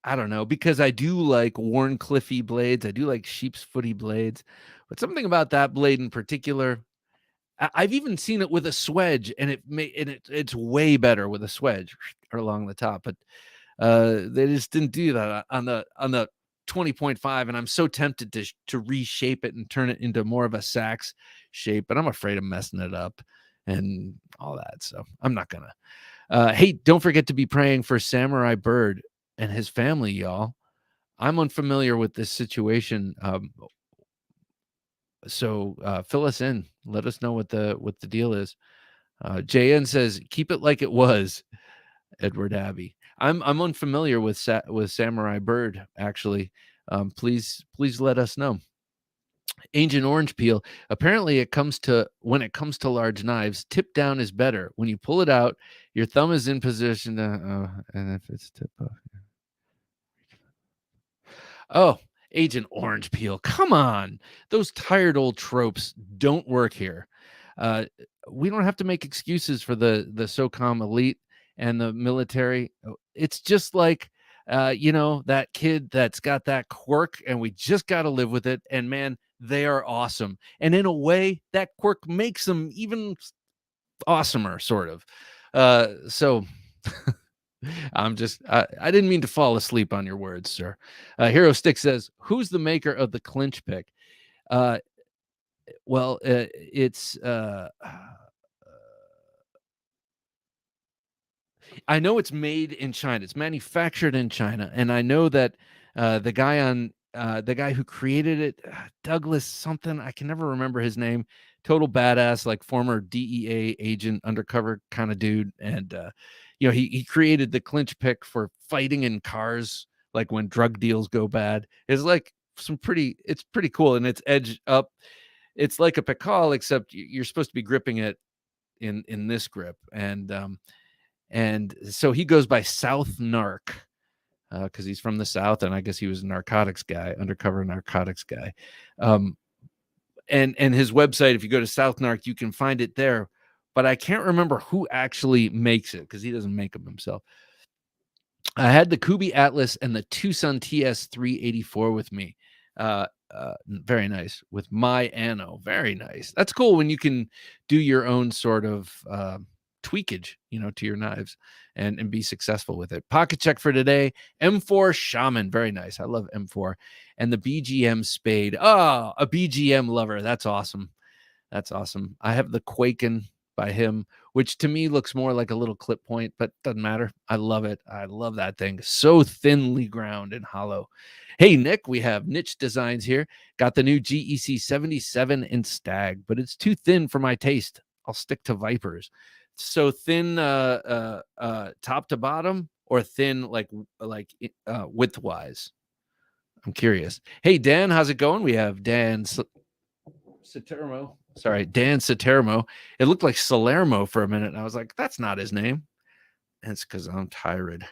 I don't know, because I do like worn cliffy blades. I do like sheep's footy blades, but something about that blade in particular. I've even seen it with a swedge, and it's way better with a swedge along the top. But they just didn't do that on the 20.5, and I'm so tempted to reshape it and turn it into more of a sax shape, but I'm afraid of messing it up and all that. So I'm not gonna. Hey, don't forget to be praying for Samurai Bird and his family, y'all. I'm unfamiliar with this situation. So fill us in. Let us know what the deal is. JN says, keep it like it was, Edward Abbey. I'm unfamiliar with with Samurai Bird, actually. Please let us know. Ancient Orange Peel. Apparently, when it comes to large knives, tip down is better. When you pull it out, your thumb is in position to, and if it's tip up. Oh, Agent Orange Peel. Come on. Those tired old tropes don't work here. Uh, we don't have to make excuses for the SOCOM elite and the military. It's just like, that kid that's got that quirk, and we just got to live with it. And man, they are awesome. And in a way, that quirk makes them even awesomer, sort of. So I didn't mean to fall asleep on your words, sir. Hero Stick says, who's the maker of the clinch pick? Uh, it's I know it's made in China. It's manufactured in China, and I know that the guy who created it, Douglas something, I can never remember his name. Total badass, like former DEA agent, undercover kind of dude, and he created the clinch pick for fighting in cars, like when drug deals go bad. It's like it's pretty cool, and it's edged up. It's like a Pikal, except you're supposed to be gripping it in this grip, and so he goes by South Narc because he's from the South, and I guess he was a narcotics guy, undercover narcotics guy. And his website, if you go to South Narc, you can find it there. But I can't remember who actually makes it because he doesn't make them himself. I had the Kubi Atlas and the Tucson TS 384 with me. Very nice, with my Anno. Very nice. That's cool when you can do your own sort of tweakage, to your knives and be successful with it. Pocket check for today. M4 Shaman. Very nice. I love M4. And the BGM Spade. Oh, a BGM lover. That's awesome. That's awesome. I have the Quaken by him, which to me looks more like a little clip point, but doesn't matter. I love it. I love that thing. So thinly ground and hollow. Hey, Nick, we have Niche Designs here. Got the new GEC 77 in Stag, but it's too thin for my taste. I'll stick to Vipers. So thin top to bottom, or thin like width-wise? I'm curious. Hey, Dan, how's it going? We have Dan Satermo. Sorry, Dan Satermo. It looked like Salermo for a minute, and I was like, that's not his name. And it's because I'm tired.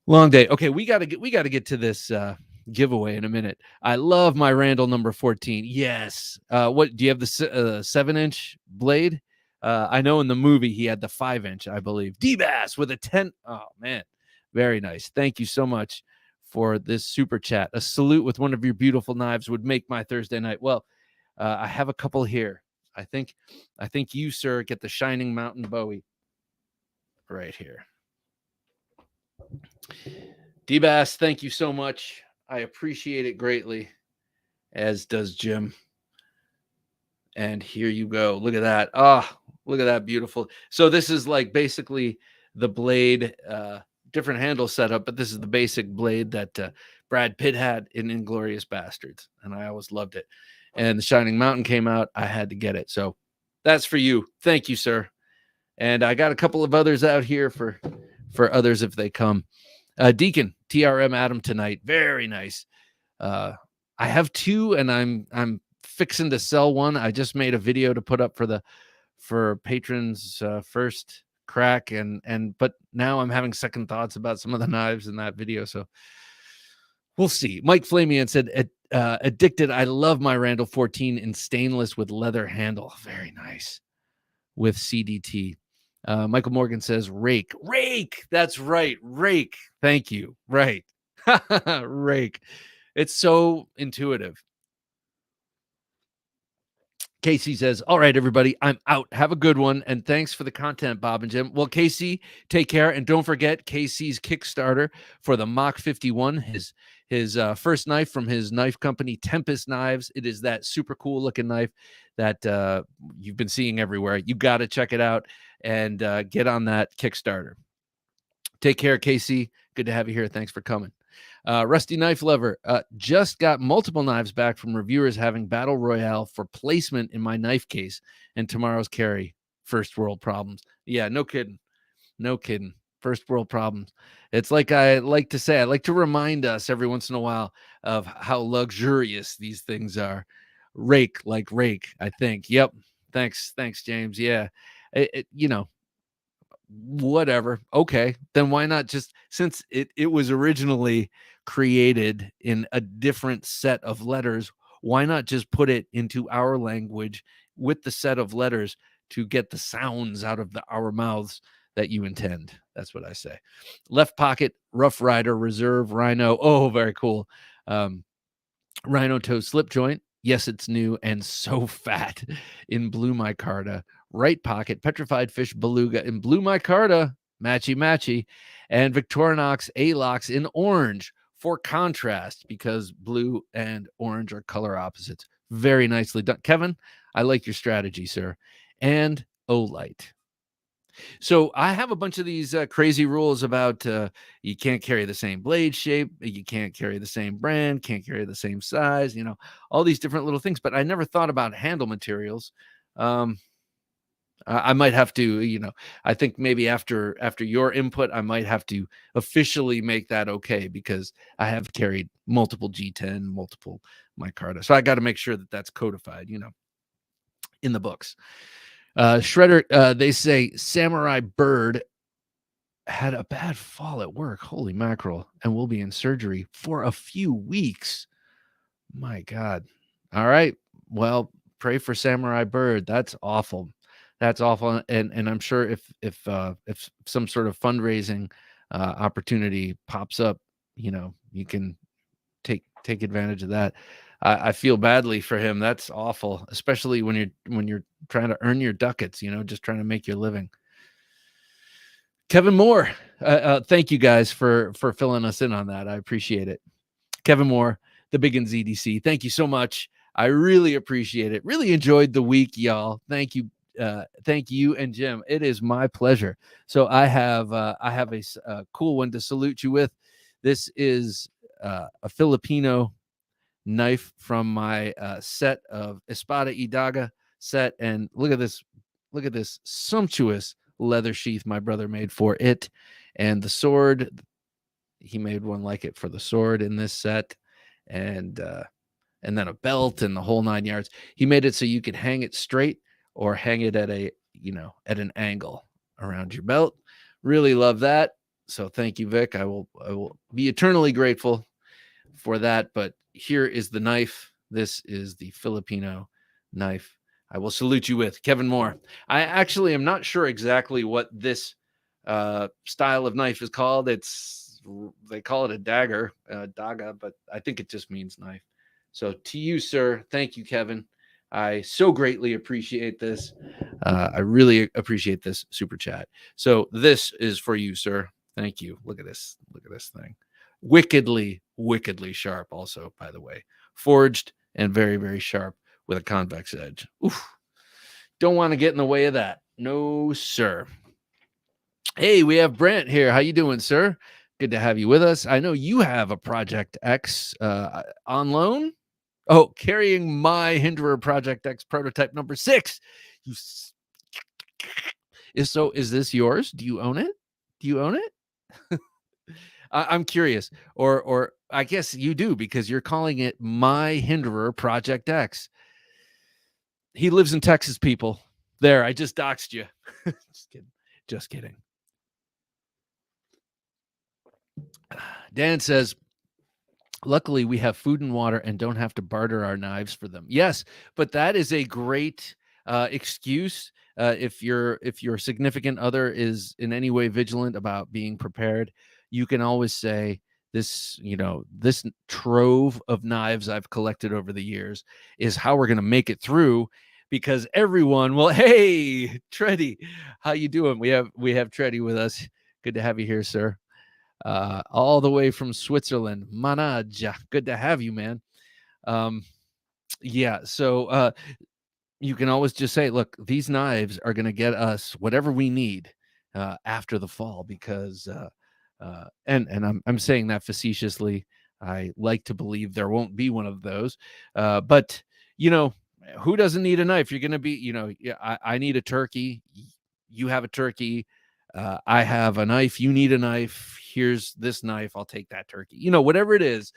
Long day. Okay, we gotta get to this giveaway in a minute. I love my Randall number 14. Yes. What do you have, the 7-inch blade? I know in the movie he had the 5-inch, I believe. D-Bass with a 10. Oh man, very nice. Thank you so much for this super chat. A salute with one of your beautiful knives would make my Thursday night. Well, I have a couple here. I think you, sir, get the Shining Mountain Bowie right here. D-Bass, thank you so much. I appreciate it greatly, as does Jim. And here you go. Look at that. Look at that. Beautiful. So this is like basically the blade, different handle setup, but this is the basic blade that Brad Pitt had in Inglourious Bastards. And I always loved it. And the Shining Mountain came out. I had to get it. So that's for you. Thank you, sir. And I got a couple of others out here for others if they come. Deacon, TRM Adam tonight. Very nice. I have two, and I'm fixing to sell one. I just made a video to put up for patrons first crack, but now I'm having second thoughts about some of the knives in that video. So We'll see. Mike Flamian said, addicted. I love my Randall 14 in stainless with leather handle. Very nice. With CDT. Michael Morgan says, rake. Rake. That's right. Rake. Thank you. Right. Rake. It's so intuitive. Casey says, all right, everybody, I'm out. Have a good one. And thanks for the content, Bob and Jim. Well, Casey, take care. And don't forget Casey's Kickstarter for the Mach 51, his first knife from his knife company, Tempest Knives. It is that super cool looking knife that you've been seeing everywhere. You got to check it out and get on that Kickstarter. Take care, Casey. Good to have you here. Thanks for coming. Rusty Knife Lover just got multiple knives back from reviewers having Battle Royale for placement in my knife case and tomorrow's carry. First world problems. Yeah, no kidding. No kidding. First world problems. It's like I like to say, I like to remind us every once in a while of how luxurious these things are. Rake, like rake, I think. Yep. Thanks, James. Yeah. Whatever. Okay. Then why not just, since it was originally created in a different set of letters, why not just put it into our language with the set of letters to get the sounds out of our mouths that you intend? That's what I say. Left pocket, Rough Rider, Reserve, Rhino. Oh, very cool. Rhino toe slip joint. Yes, it's new and so fat in blue micarta. Right pocket, petrified fish beluga in blue micarta. Matchy matchy. And Victorinox A-locks in orange for contrast, because blue and orange are color opposites. Very nicely done. Kevin, I like your strategy, sir. And Olight. So I have a bunch of these crazy rules about you can't carry the same blade shape, you can't carry the same brand, can't carry the same size, all these different little things. But I never thought about handle materials. I might have to, I think maybe after your input, I might have to officially make that okay, because I have carried multiple G10, multiple micarta. So I got to make sure that that's codified, in the books. Shredder, they say Samurai Bird had a bad fall at work. Holy mackerel. And will be in surgery for a few weeks. My God. All right. Well, pray for Samurai Bird. That's awful. That's awful. And I'm sure if some sort of fundraising opportunity pops up, you can take advantage of that. I feel badly for him. That's awful, especially when you're trying to earn your ducats, just trying to make your living. Kevin Moore, thank you guys for filling us in on that. I appreciate it. Kevin Moore, the Big and ZDC. Thank you so much. I really appreciate it. Really enjoyed the week, y'all. Thank you. Thank you and Jim. It is my pleasure. So I have a cool one to salute you with. This is a Filipino knife from my set of Espada y Daga set, and look at this sumptuous leather sheath my brother made for it, and the sword, he made one like it for the sword in this set, and then a belt and the whole 9 yards. He made it so you could hang it straight or hang it at at an angle around your belt. Really love that. So thank you, Vic. I will be eternally grateful for that. But here is the knife. This is the Filipino knife I will salute you with. Kevin Moore. I actually am not sure exactly what this style of knife is called. They call it a dagger, daga, but I think it just means knife. So to you, sir, thank you, Kevin. I so greatly appreciate this. I really appreciate this super chat. So this is for you, sir. Thank you. Look at this. Look at this thing. Wickedly, wickedly sharp also, by the way. Forged and very, very sharp with a convex edge. Oof. Don't want to get in the way of that. No, sir. Hey, we have Brent here. How you doing, sir? Good to have you with us. I know you have a Project X on loan. Oh, carrying my Hinderer Project X prototype number 6. Is this yours? Do you own it? I'm curious. Or I guess you do, because you're calling it my Hinderer Project X. He lives in Texas, people. There, I just doxed you. Just kidding. Dan says, Luckily, we have food and water and don't have to barter our knives for them. Yes, but that is a great excuse. If your significant other is in any way vigilant about being prepared, you can always say, this, this trove of knives I've collected over the years is how we're going to make it through, because everyone will. Hey, Treddy, how you doing? We have Treddy with us. Good to have you here, sir. All the way from Switzerland. Manaja, good to have you, man. Um, yeah, so you can always just say, look, these knives are going to get us whatever we need after the fall, because and I'm saying that facetiously. I like to believe there won't be one of those, but you know, who doesn't need a knife? You're going to be, yeah, I need a turkey. You have a turkey. I have a knife. You need a knife. Here's this knife. I'll take that turkey. Whatever it is.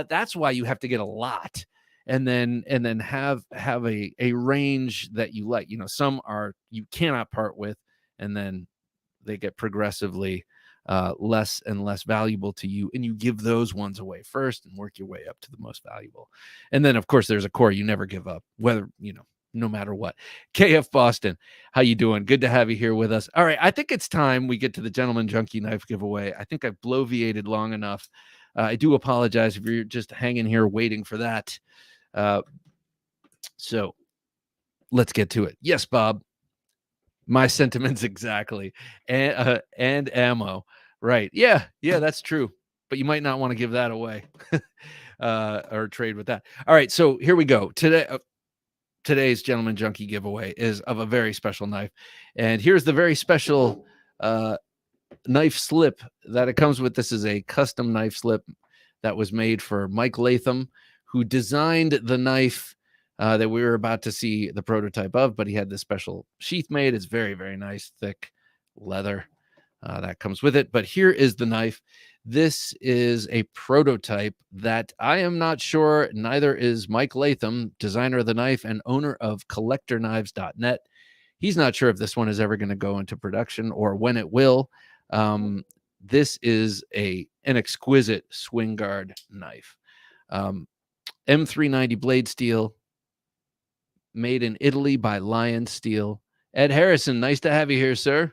That's why you have to get a lot, and then have a range that you like. Some are you cannot part with, and then they get progressively less and less valuable to you, and you give those ones away first and work your way up to the most valuable. And then of course there's a core you never give up, whether no matter what. KF Boston, how you doing? Good to have you here with us. All right, I think it's time we get to the Gentleman Junkie knife giveaway. I think I've bloviated long enough. I do apologize if you're just hanging here waiting for that. So let's get to it. Yes, Bob. My sentiments exactly. And ammo. Right. Yeah, that's true. But you might not want to give that away or trade with that. All right, so here we go. Today's Gentleman Junkie giveaway is of a very special knife. And here's the very special knife slip that it comes with. This is a custom knife slip that was made for Mike Latham, who designed the knife that we were about to see the prototype of, but he had this special sheath made. It's very, very nice, thick leather that comes with it. But here is the knife. This is a prototype that I am not sure, neither is Mike Latham, designer of the knife and owner of collectorknives.net. He's not sure if this one is ever going to go into production or when it will. This is an exquisite swing guard knife. M390 blade steel, made in Italy by Lion Steel. Ed Harrison, nice to have you here, sir.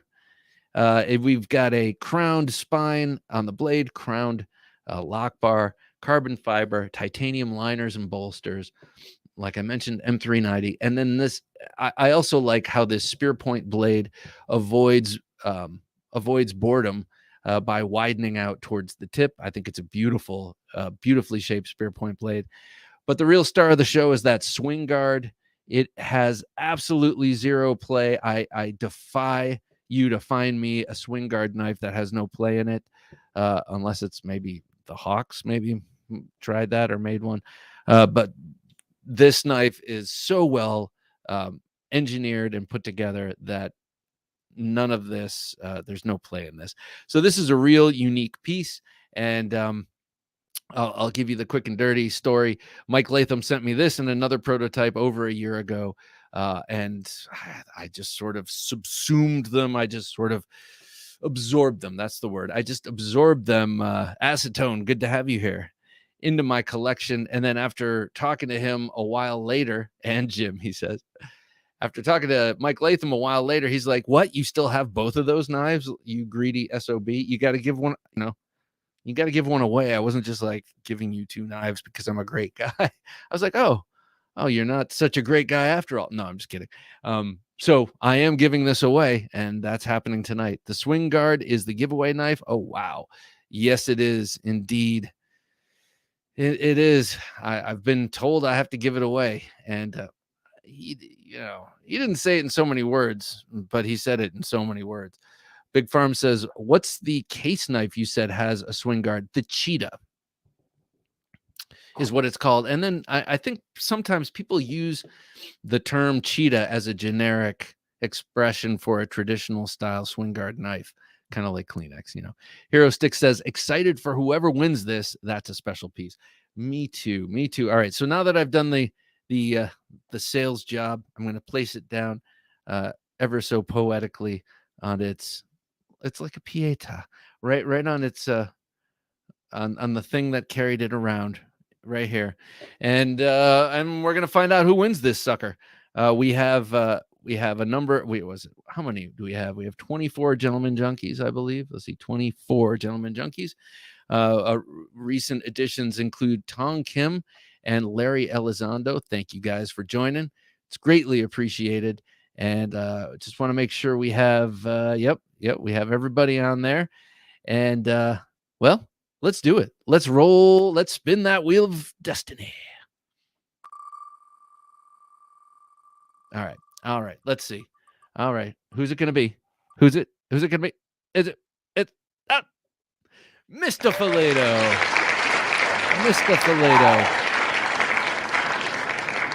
We've got a crowned spine on the blade, crowned lock bar, carbon fiber, titanium liners and bolsters. Like I mentioned, M390. And then this, I also like how this spear point blade avoids boredom by widening out towards the tip. I think it's a beautifully shaped spear point blade. But the real star of the show is that swing guard. It has absolutely zero play. I defy you to find me a swing guard knife that has no play in it, unless it's maybe the Hawks maybe tried that or made one. But this knife is so well engineered and put together that none of this, there's no play in this. So this is a real unique piece. And I'll give you the quick and dirty story. Mike Latham sent me this and another prototype over a year ago. And I just sort of subsumed them. I just sort of absorbed them. That's the word. I just absorbed them. Acetone, good to have you here, into my collection. And then after talking to him a while later, and Jim, he says, after talking to Mike Latham a while later, he's like, what? You still have both of those knives? You greedy SOB. You got to give one, you got to give one away. I wasn't just like giving you two knives because I'm a great guy. I was like, oh, you're not such a great guy after all. No, I'm just kidding. So I am giving this away, and that's happening tonight. The swing guard is the giveaway knife. Oh, wow. Yes, it is indeed. It is. I've been told I have to give it away. And he didn't say it in so many words, but he said it in so many words. Big Farm says, what's the case knife you said has a swing guard? The Cheetah is what it's called. And then I think sometimes people use the term Cheetah as a generic expression for a traditional style swing guard knife, kind of like Kleenex, Hero Stick says, excited for whoever wins this. That's a special piece. Me too. All right. So now that I've done the sales job, I'm going to place it down ever so poetically on it's like a pieta, right on its on the thing that carried it around right here, and we're gonna find out who wins this sucker. We have a number. Wait, was it? How many do we have? We have 24 gentlemen junkies, I believe. Let's see, 24 gentlemen junkies. Recent additions include Tong Kim and Larry Elizondo. Thank you guys for joining. It's greatly appreciated. And just want to make sure we have, yep, we have everybody on there. And well, let's do it. Let's roll. Let's spin that wheel of destiny. All right. All right. Let's see. All right. Who's it going to be? Who's it going to be? It's Mr. Fileto. Mr. Fileto.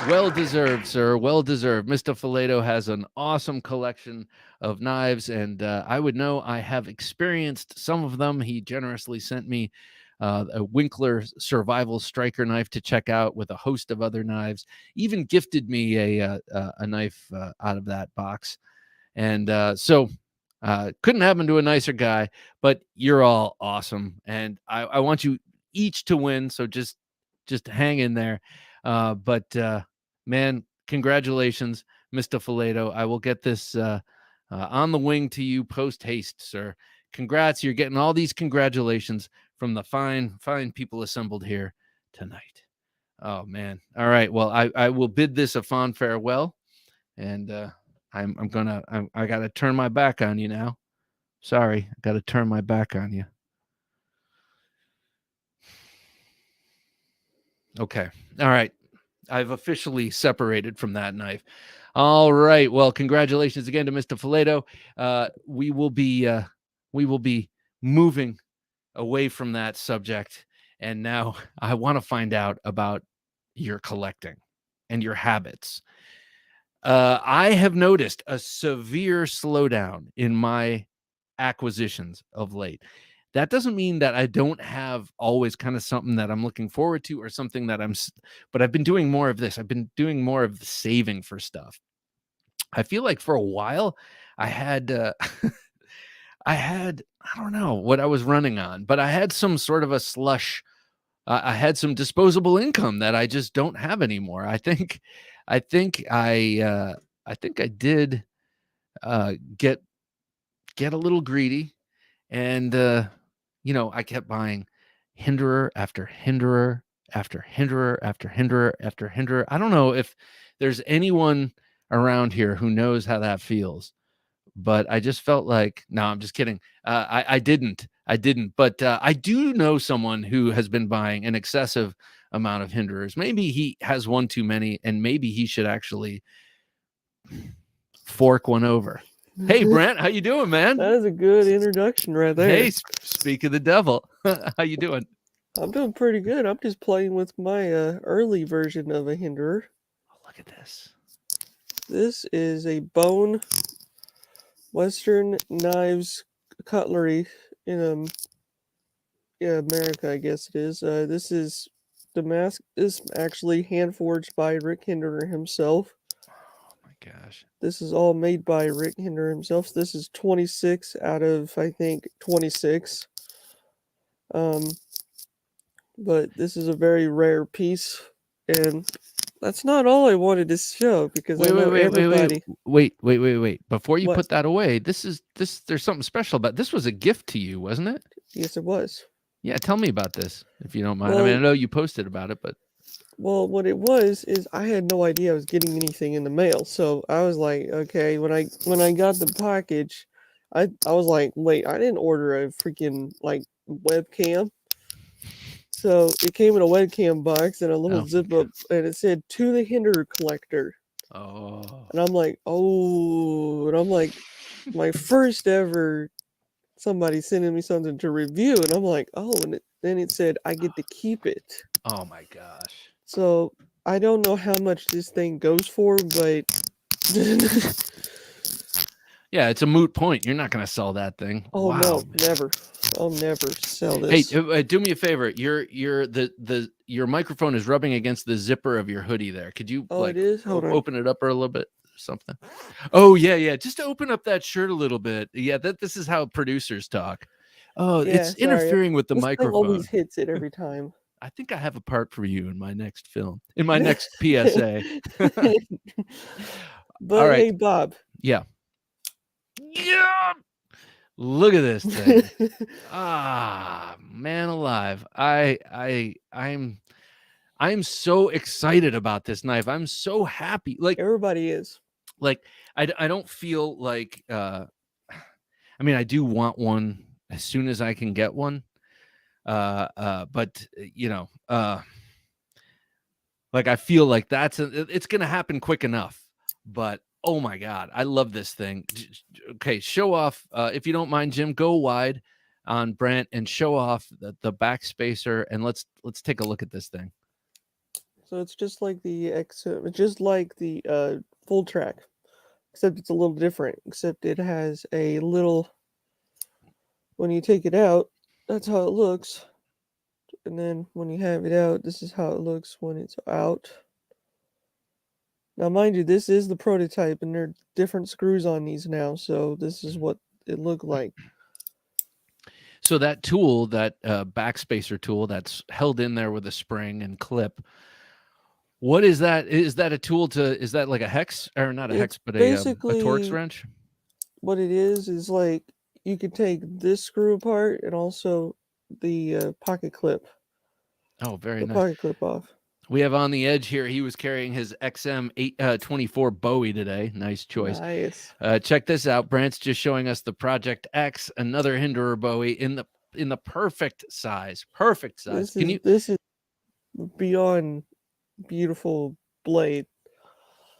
Well deserved, sir. Well deserved. Mr. Fileto has an awesome collection of knives, and I would know I have experienced some of them. He generously sent me a Winkler Survival Striker knife to check out with a host of other knives. Even gifted me a knife out of that box, and so couldn't happen to a nicer guy. But you're all awesome, and I want you each to win. So just hang in there. But man, congratulations, Mr. Fileto. I will get this on the wing to you post haste, sir. Congrats. You're getting all these congratulations from the fine people assembled here tonight. Oh, man. All right. Well, I will bid this a fond farewell. And I got to turn my back on you now. Sorry. I got to turn my back on you. Okay. All right. I've officially separated from that knife. All right. Well, congratulations again to Mr. Fileto. We will be moving away from that subject. And now I want to find out about your collecting and your habits. I have noticed a severe slowdown in my acquisitions of late. That doesn't mean that I don't have always kind of something that I'm looking forward to or something that but I've been doing more of this. I've been doing more of the saving for stuff. I feel like for a while I had, I don't know what I was running on, but I had some sort of a slush. I had some disposable income that I just don't have anymore. I think I did get a little greedy, and I kept buying hinderer after hinderer after hinderer after hinderer after hinderer. I don't know if there's anyone around here who knows how that feels, but I just felt like, no, I'm just kidding. I didn't, but I do know someone who has been buying an excessive amount of hinderers. Maybe he has one too many, and maybe he should actually fork one over. Hey, Brent, how you doing, man? That is a good introduction right there. Hey, speak of the devil. How you doing? I'm doing pretty good. I'm just playing with my early version of a hinderer. Oh, look at this. This is a bone Western knives cutlery in America, I guess it is. This is Damascus, actually hand forged by Rick Hinderer himself. Oh my gosh. This is all made by Rick Hinderer himself. This is 26 out of, I think, 26. But this is a very rare piece, and that's not all I wanted to show, because wait. Before you What? put that away, there's something special about this. Was a gift to you, wasn't it? Yes, it was. Yeah, tell me about this, if you don't mind. Well, I mean, I know you posted about it, but well, what it was is I had no idea I was getting anything in the mail. So I was like, okay, when I got the package, I was like, wait, I didn't order a freaking webcam. So it came in a webcam box and a little zip up, and it said, "To the Hinderer Collector." Oh. And I'm like, oh, and I'm like, my first ever somebody sending me something to review, and I'm like, oh, and then it said I get to keep it. Oh my gosh. So I don't know how much this thing goes for, but yeah, it's a moot point. You're not going to sell that thing. Oh wow, no, man. never. I'll never sell this. Hey, do me a favor. Your microphone is rubbing against the zipper of your hoodie there. Could you it is? Hold on. Open it up a little bit or something? Oh yeah. Just open up that shirt a little bit. Yeah, this is how producers talk. Oh, Yeah, it's sorry. interfering with the This thing always microphone. hits it every time. I think I have a part for you in my next film, in my next PSA. All But right. hey, Bob. Yeah. Yeah. Look at this thing. Ah, man alive. I'm so excited about this knife. I'm so happy. Everybody is. I don't feel like I mean, I do want one as soon as I can get one. But you know, like I feel like it's gonna happen quick enough. But oh my god, I love this thing. Okay, show off if you don't mind, Jim. Go wide on Brant and show off the back spacer, and let's take a look at this thing. So it's just like it's just like the full track, except it's a little different. Except it has a little. When you take it out, that's how it looks. And then when you have it out, this is how it looks when it's out. Now, mind you, this is the prototype, and there are different screws on these now, so this is what it looked like. So that tool, that backspacer tool that's held in there with a spring and clip, what is that? Is that a tool is that like a hex, or not a hex, but a Torx wrench? What it is like you could take this screw apart and also the pocket clip. Oh, very the nice. Pocket clip off. We have on the edge here, he was carrying his XM24 Bowie today. Nice choice. Nice. Check this out. Brant's just showing us the Project X, another Hinderer Bowie in the perfect size. Perfect size. This is beyond beautiful blade.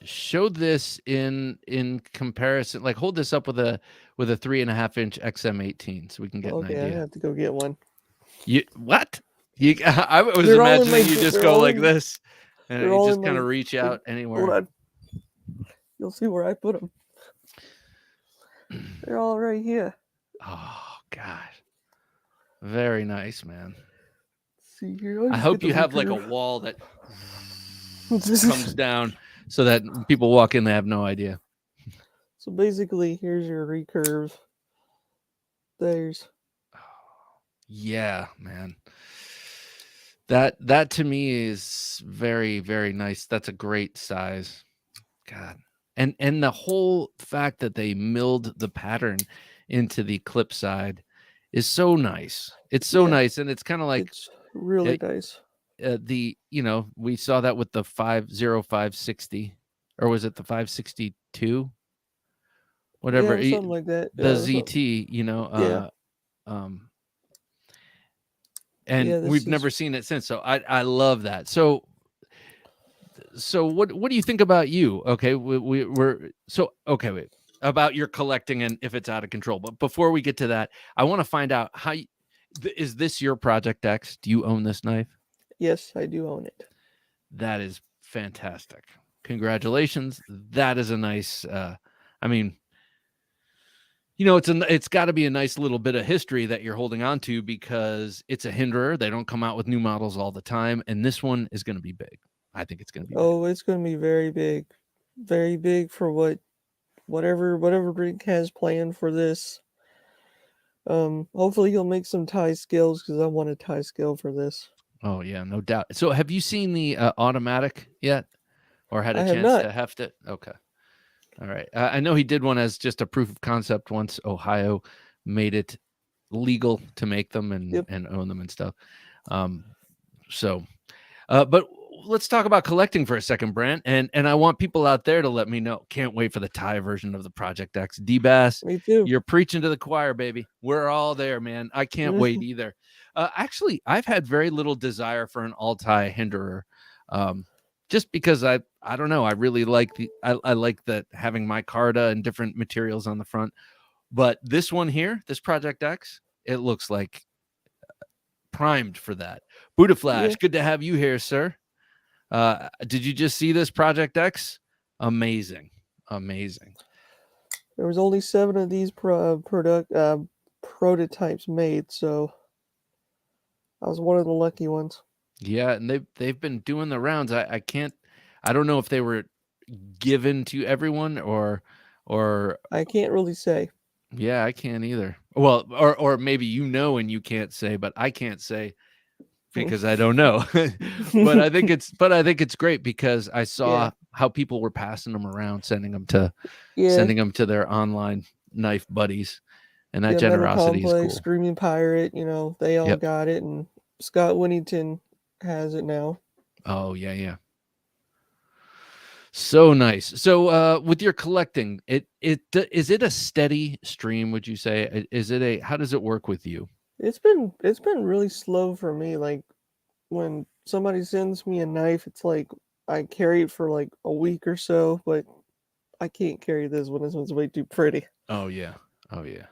Show this in comparison? Like, hold this up with a 3.5-inch XM18 so we can get an idea. Okay, I have to go get one. What? I was imagining you just go like this, and you just kind of reach out anywhere. Hold on. You'll see where I put them. They're all right here. Oh gosh, very nice, man. See here. I hope you have like a wall that comes down so that people walk in, they have no idea. So basically, here's your recurve. There's. Yeah, man. That to me is very, very nice. That's a great size. God. And the whole fact that they milled the pattern into the clip side is so nice. It's so nice, and it's kind of like it's really nice. We saw that with the 50560, or was it the 562? Whatever, something like that. The ZT, and we've never seen it since. So I love that. So what do you think about you? Okay, wait, about your collecting and if it's out of control. But before we get to that, I want to find out is this your Project X? Do you own this knife? Yes, I do own it. That is fantastic. Congratulations. That is a nice. It's got to be a nice little bit of history that you're holding on to, because it's a Hinderer. They don't come out with new models all the time, and this one is going to be big. I think it's going to be. Oh, it's going to be very big for whatever Rick has planned for this. Hopefully he'll make some tie skills, because I want a tie skill for this. Oh yeah, no doubt. So have you seen the automatic yet, or had a chance to heft it? Okay. All right. I know he did one as just a proof of concept once Ohio made it legal to make them and own them and stuff. But let's talk about collecting for a second, Brant. And I want people out there to let me know. Can't wait for the tie version of the Project X. D-Bass, me too. You're preaching to the choir, baby. We're all there, man. I can't wait either. Actually, I've had very little desire for an all-tie Hinderer. Just because I don't know, I really like I like that having micarta and different materials on the front. But this one here, this Project X, it looks like primed for that. Buddha Flash, good to have you here, sir. Did you just see this Project X? Amazing. There was only 7 of these prototypes made, so I was one of the lucky ones. Yeah, and they've been doing the rounds. I don't know if they were given to everyone or I can't really say. Yeah, I can't either. Well, or maybe you know and you can't say, but I can't say because I don't know. but I think it's great because I Yeah, saw how people were passing them around, yeah, sending them to their online knife buddies, and that yeah. Metal generosity is Complex, cool. Screaming Pirate, they all Yep. got it, and Scott Winnington has it now. Oh yeah, yeah. So nice. So with your collecting, is it a steady stream, would you say? Is it a how does it work with you? It's been really slow for me. Like when somebody sends me a knife, it's like I carry it for like a week or so, but I can't carry this one. This one's way too pretty. Oh yeah. Oh yeah.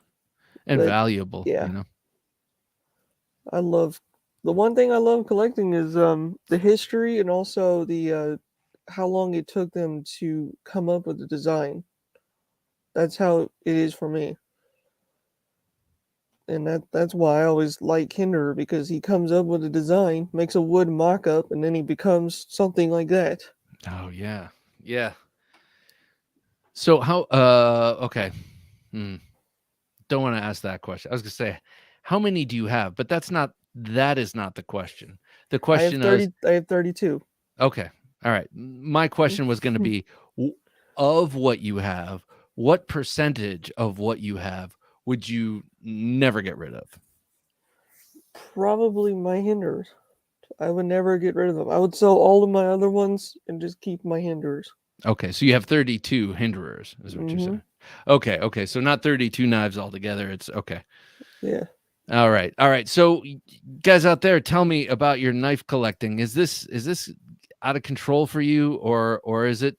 And But valuable, yeah, I love the one thing I love collecting is the history and also the how long it took them to come up with the design. That's how it is for me. And that's why I always like Hinderer because he comes up with a design, makes a wood mock up, and then he becomes something like that. Oh yeah. Yeah. So how okay. Hmm. Don't want to ask that question. I was gonna say, how many do you have? But that is not the question. The I have question is 30 I have 32. okay. All right. My question was gonna be of what you have, what percentage of what you have would you never get rid of? Probably my Hinderers. I would never get rid of them. I would sell all of my other ones and just keep my Hinderers. Okay, so you have 32 hinderers, is what you're Mm-hmm. saying. Okay, okay. So not 32 knives altogether. It's okay. Yeah. All right. All right. So guys out there, tell me about your knife collecting. Is this out of control for you or is it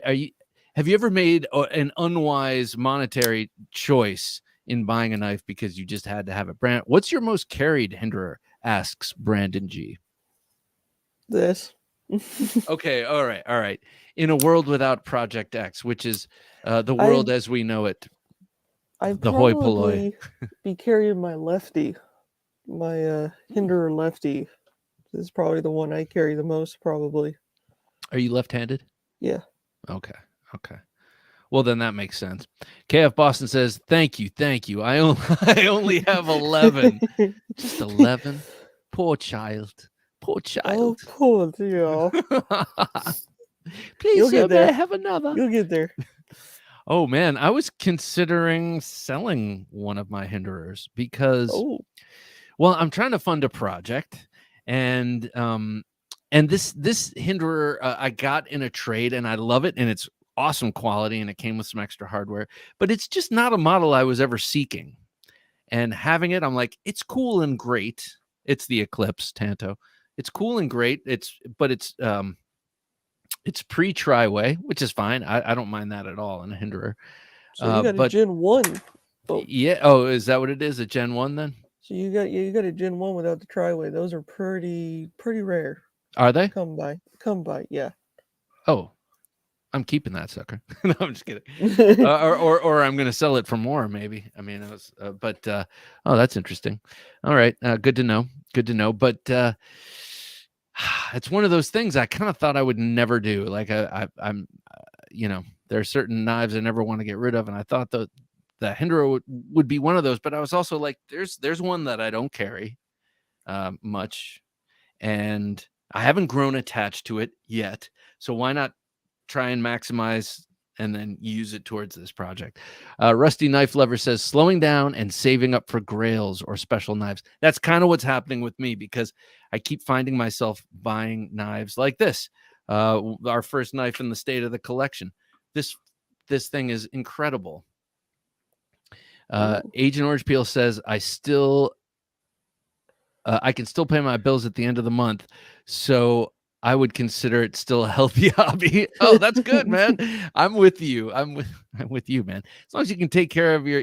are you have you ever made an unwise monetary choice in buying a knife because you just had to have it? Brand, what's your most carried hinderer? Asks Brandon G. This. Okay, all right, all right. In a world without Project X, which is the I world as we know it, I the hoi polloi. probably be carrying my lefty, my Hinderer lefty. This is probably the one I carry the most, probably. Are you left-handed? Yeah. Okay, okay. Well, then that makes sense. KF Boston says, "Thank you, thank you. I only I only have 11, just 11. Poor child, poor Oh, child. poor dear. Please, You'll sir, get may I there. have another?" You'll get there. Oh man, I was considering selling one of my hinderers because Oh, well, I'm trying to fund a project, and this hinderer I got in a trade, and I love it, and it's awesome quality, and it came with some extra hardware, but it's just not a model I was ever seeking. And having it, I'm like, it's cool and great. It's the Eclipse Tanto. It's cool and great. It's pre-tri-way, which is fine. I don't mind that at all in a hinderer. so you got a But Gen 1. Oh, yeah, oh, is that what it is? A Gen 1 then? so you got a Gen 1 without the tri-way. Those are pretty rare. Are they? Come by. Come by. Yeah. Oh, I'm keeping that sucker. No, I'm just kidding. Or I'm going to sell it for more, maybe. I mean, oh, that's interesting. All right, good to know. Good to know. But it's one of those things I kind of thought I would never do. Like I'm, there are certain knives I never want to get rid of, and I thought the Hinderer would be one of those. But I was also like, there's one that I don't carry much, and I haven't grown attached to it yet. So why not try and maximize and then use it towards this project? Rusty Knife Lover says slowing down and saving up for grails or special knives. That's kind of what's happening with me because I keep finding myself buying knives like this. Our first knife in the state of the collection. This thing is incredible. Agent Orange Peel says I can still pay my bills at the end of the month, so I would consider it still a healthy hobby. Oh, that's good, man. I'm with you. I'm with you, man. As long as you can take care of your,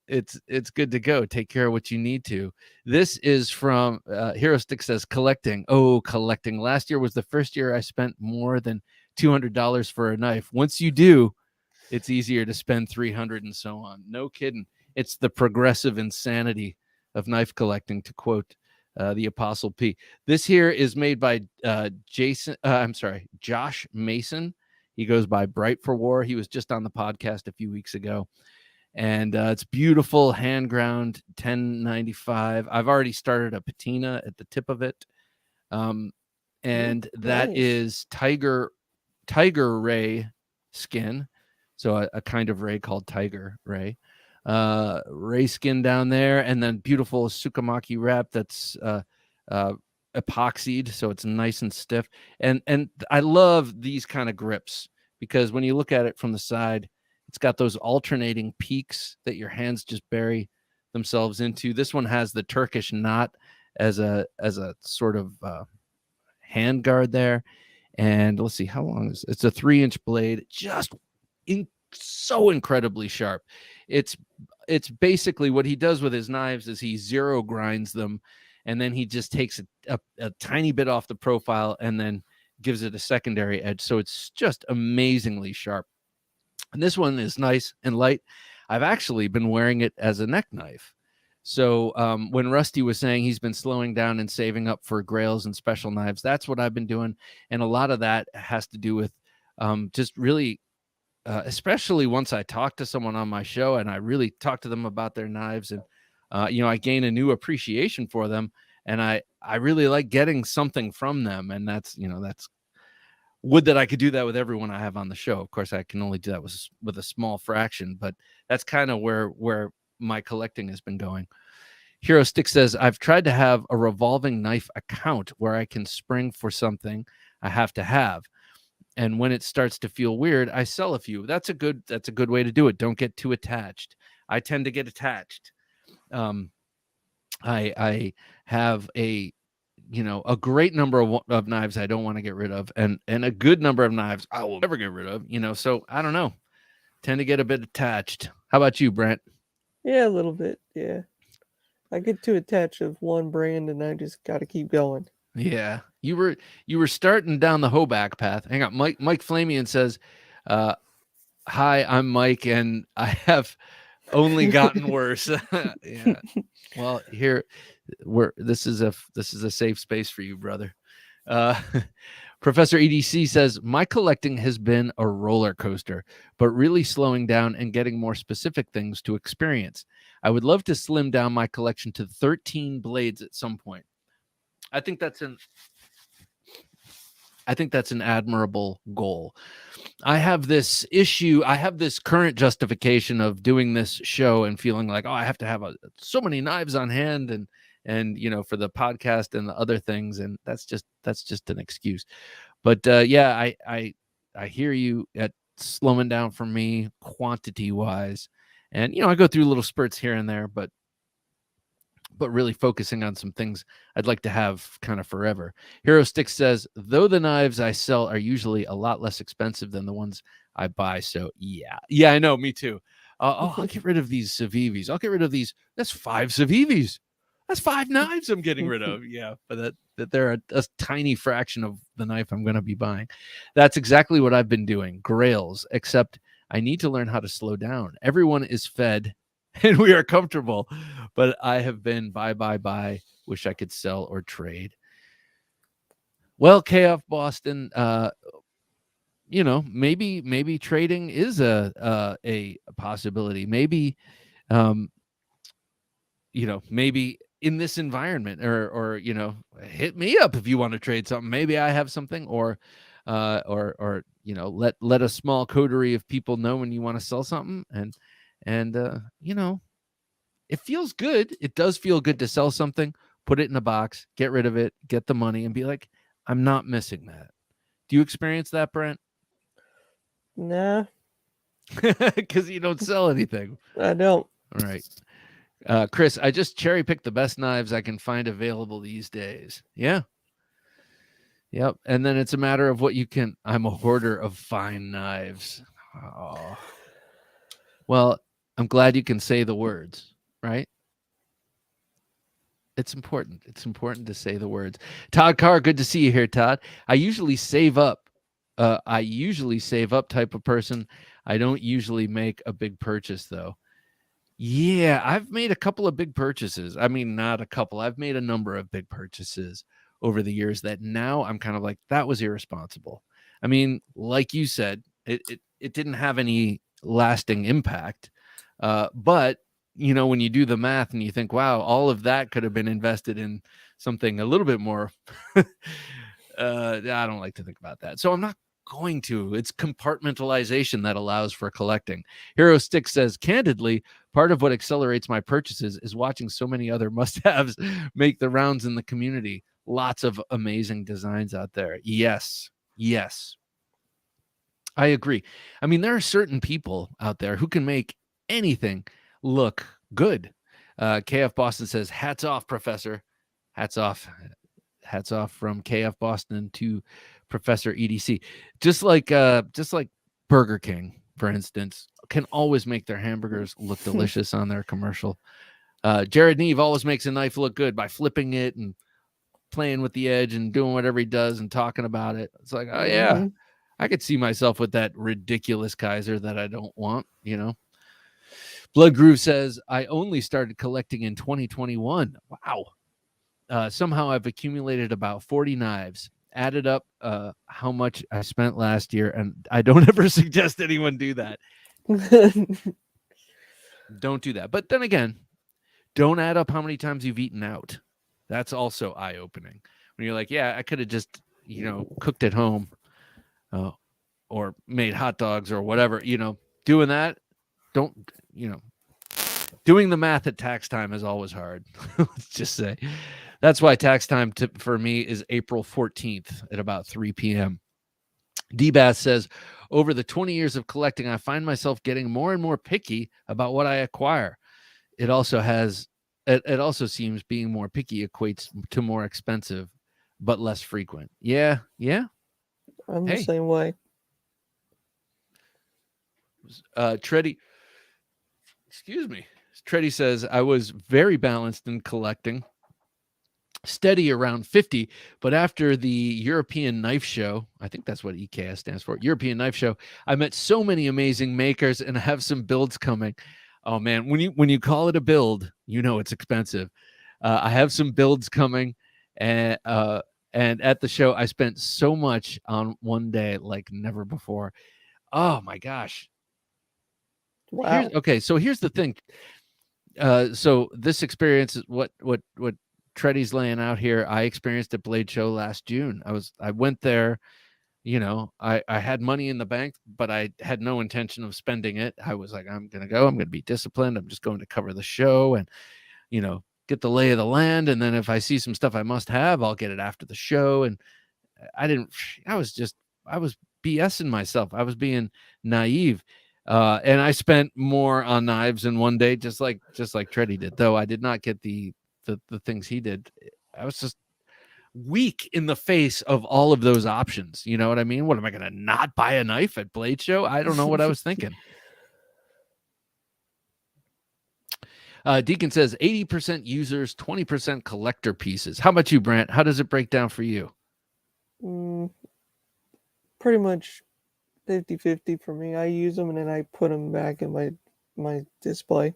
it's good to go. Take care of what you need to. This is from Hero Stick says collecting. Oh, collecting. Last year was the first year I spent more than $200 for a knife. Once you do, it's easier to spend 300 and so on. No kidding. It's the progressive insanity of knife collecting, to quote the Apostle P. This here is made by Josh Mason. He goes by Bright for War. He was just on the podcast a few weeks ago. and it's beautiful, hand ground, 1095. I've already started a patina at the tip of it, and that nice. is tiger ray skin, so a kind of ray called tiger ray. Ray skin down there, and then beautiful Sukamaki wrap that's epoxied, so it's nice and stiff. And I love these kind of grips because when you look at it from the side, it's got those alternating peaks that your hands just bury themselves into. This one has the Turkish knot as a sort of hand guard there. And let's see, how long is it? It's a 3-inch blade, just so incredibly sharp. It's basically what he does with his knives is he zero grinds them, and then he just takes a tiny bit off the profile and then gives it a secondary edge. So it's just amazingly sharp. And this one is nice and light. I've actually been wearing it as a neck knife. So when Rusty was saying he's been slowing down and saving up for grails and special knives, that's what I've been doing. And a lot of that has to do with just really, especially once I talk to someone on my show and I really talk to them about their knives, and I gain a new appreciation for them, and I really like getting something from them. And that's would that I could do that with everyone I have on the show. Of course, I can only do that with a small fraction, but that's kind of where my collecting has been going. Hero Stick says, I've tried to have a revolving knife account where I can spring for something I have to have. And when it starts to feel weird, I sell a few. That's a good way to do it. Don't get too attached. I tend to get attached. I have a great number of knives I don't want to get rid of, and a good number of knives I will never get rid of, so I don't know. Tend to get a bit attached. How about you, Brent? Yeah, a little bit. Yeah. I get too attached of one brand and I just got to keep going. Yeah. You were starting down the Hoback path. Hang on. Mike Flamian says, hi, I'm Mike, and I have only gotten worse. Yeah. Well, here this is a safe space for you, brother. Professor EDC says, my collecting has been a roller coaster, but really slowing down and getting more specific things to experience. I would love to slim down my collection to 13 blades at some point. I think that's an admirable goal. I have this issue. I have this current justification of doing this show and feeling like, I have to have so many knives on hand and for the podcast and the other things. And that's just an excuse. But yeah, I hear you at slowing down for me quantity wise. And, I go through little spurts here and there, but really focusing on some things I'd like to have kind of forever. Hero Stick says, though the knives I sell are usually a lot less expensive than the ones I buy. So yeah, I know, me too. I'll get rid of these Civivis. I'll get rid of these. That's 5 Civivis. That's 5 knives I'm getting rid of. Yeah, but that they're a tiny fraction of the knife I'm going to be buying. That's exactly what I've been doing. Grails, except I need to learn how to slow down. Everyone is fed and we are comfortable, but I have been buy. Wish I could sell or trade. Well, KF Boston, maybe trading is a possibility. Maybe, maybe in this environment, or hit me up if you want to trade something. Maybe I have something, or let a small coterie of people know when you want to sell something, and it feels good. It does feel good to sell something, put it in a box, get rid of it, get the money, and be like, I'm not missing that. Do you experience that, Brent? Nah. Because you don't sell anything. I don't. All right. Chris, I just cherry picked the best knives I can find available these days. Yeah. Yep. And then it's a matter of what you can. I'm a hoarder of fine knives. Oh. Well, I'm glad you can say the words, right? It's important. It's important to say the words. Todd Carr, good to see you here, Todd. I usually save up type of person. I don't usually make a big purchase, though. Yeah, I've made a couple of big purchases. I mean, not a couple. I've made a number of big purchases over the years that now I'm kind of like, that was irresponsible. I mean, like you said, it didn't have any lasting impact. But when you do the math and you think, wow, all of that could have been invested in something a little bit more. I don't like to think about that. So I'm not going to. It's compartmentalization that allows for collecting. Hero Stick says, candidly, part of what accelerates my purchases is watching so many other must-haves make the rounds in the community. Lots of amazing designs out there. Yes. I agree. I mean, there are certain people out there who can make anything look good. KF Boston says, hats off, Professor. Hats off from KF Boston to Professor EDC. Just like Burger King, for instance, can always make their hamburgers look delicious on their commercial. Jared Neve always makes a knife look good by flipping it and playing with the edge and doing whatever he does and talking about it. It's like, oh yeah, I could see myself with that ridiculous Kaiser that I don't want, Blood Groove says, I only started collecting in 2021. Wow. Somehow I've accumulated about 40 knives, added up how much I spent last year, and I don't ever suggest anyone do that. Don't do that. But then again, don't add up how many times you've eaten out. That's also eye-opening. When you're like, yeah, I could have just, cooked at home or made hot dogs or whatever, doing that. Don't, doing the math at tax time is always hard. Let's just say. That's why tax time for me is April 14th at about 3 p.m. D-Bass says, over the 20 years of collecting, I find myself getting more and more picky about what I acquire. It also seems being more picky equates to more expensive, but less frequent. Yeah. I'm the same way. Treddy says, I was very balanced in collecting, steady around 50, but after the European Knife Show, I think that's what EKS stands for, European Knife Show, I met so many amazing makers and have some builds coming. Oh man, when you call it a build, it's expensive. I have some builds coming, and at the show, I spent so much on one day like never before. Oh my gosh. Wow. So here's the thing. So this experience is what Treddy's laying out here. I experienced at Blade Show last June. I went there, I had money in the bank, but I had no intention of spending it. I was like, I'm going to be disciplined. I'm just going to cover the show and, get the lay of the land. And then if I see some stuff I must have, I'll get it after the show. And I was BSing myself. I was being naive. And I spent more on knives in one day, just like Treddy did, though I did not get the things he did. I was just weak in the face of all of those options. You know what I mean? What am I going to not buy a knife at Blade Show? I don't know what I was thinking. Deacon says 80% users, 20% collector pieces. How about you, Brant? How does it break down for you? Pretty much 50-50 for me. I use them and then I put them back in my display.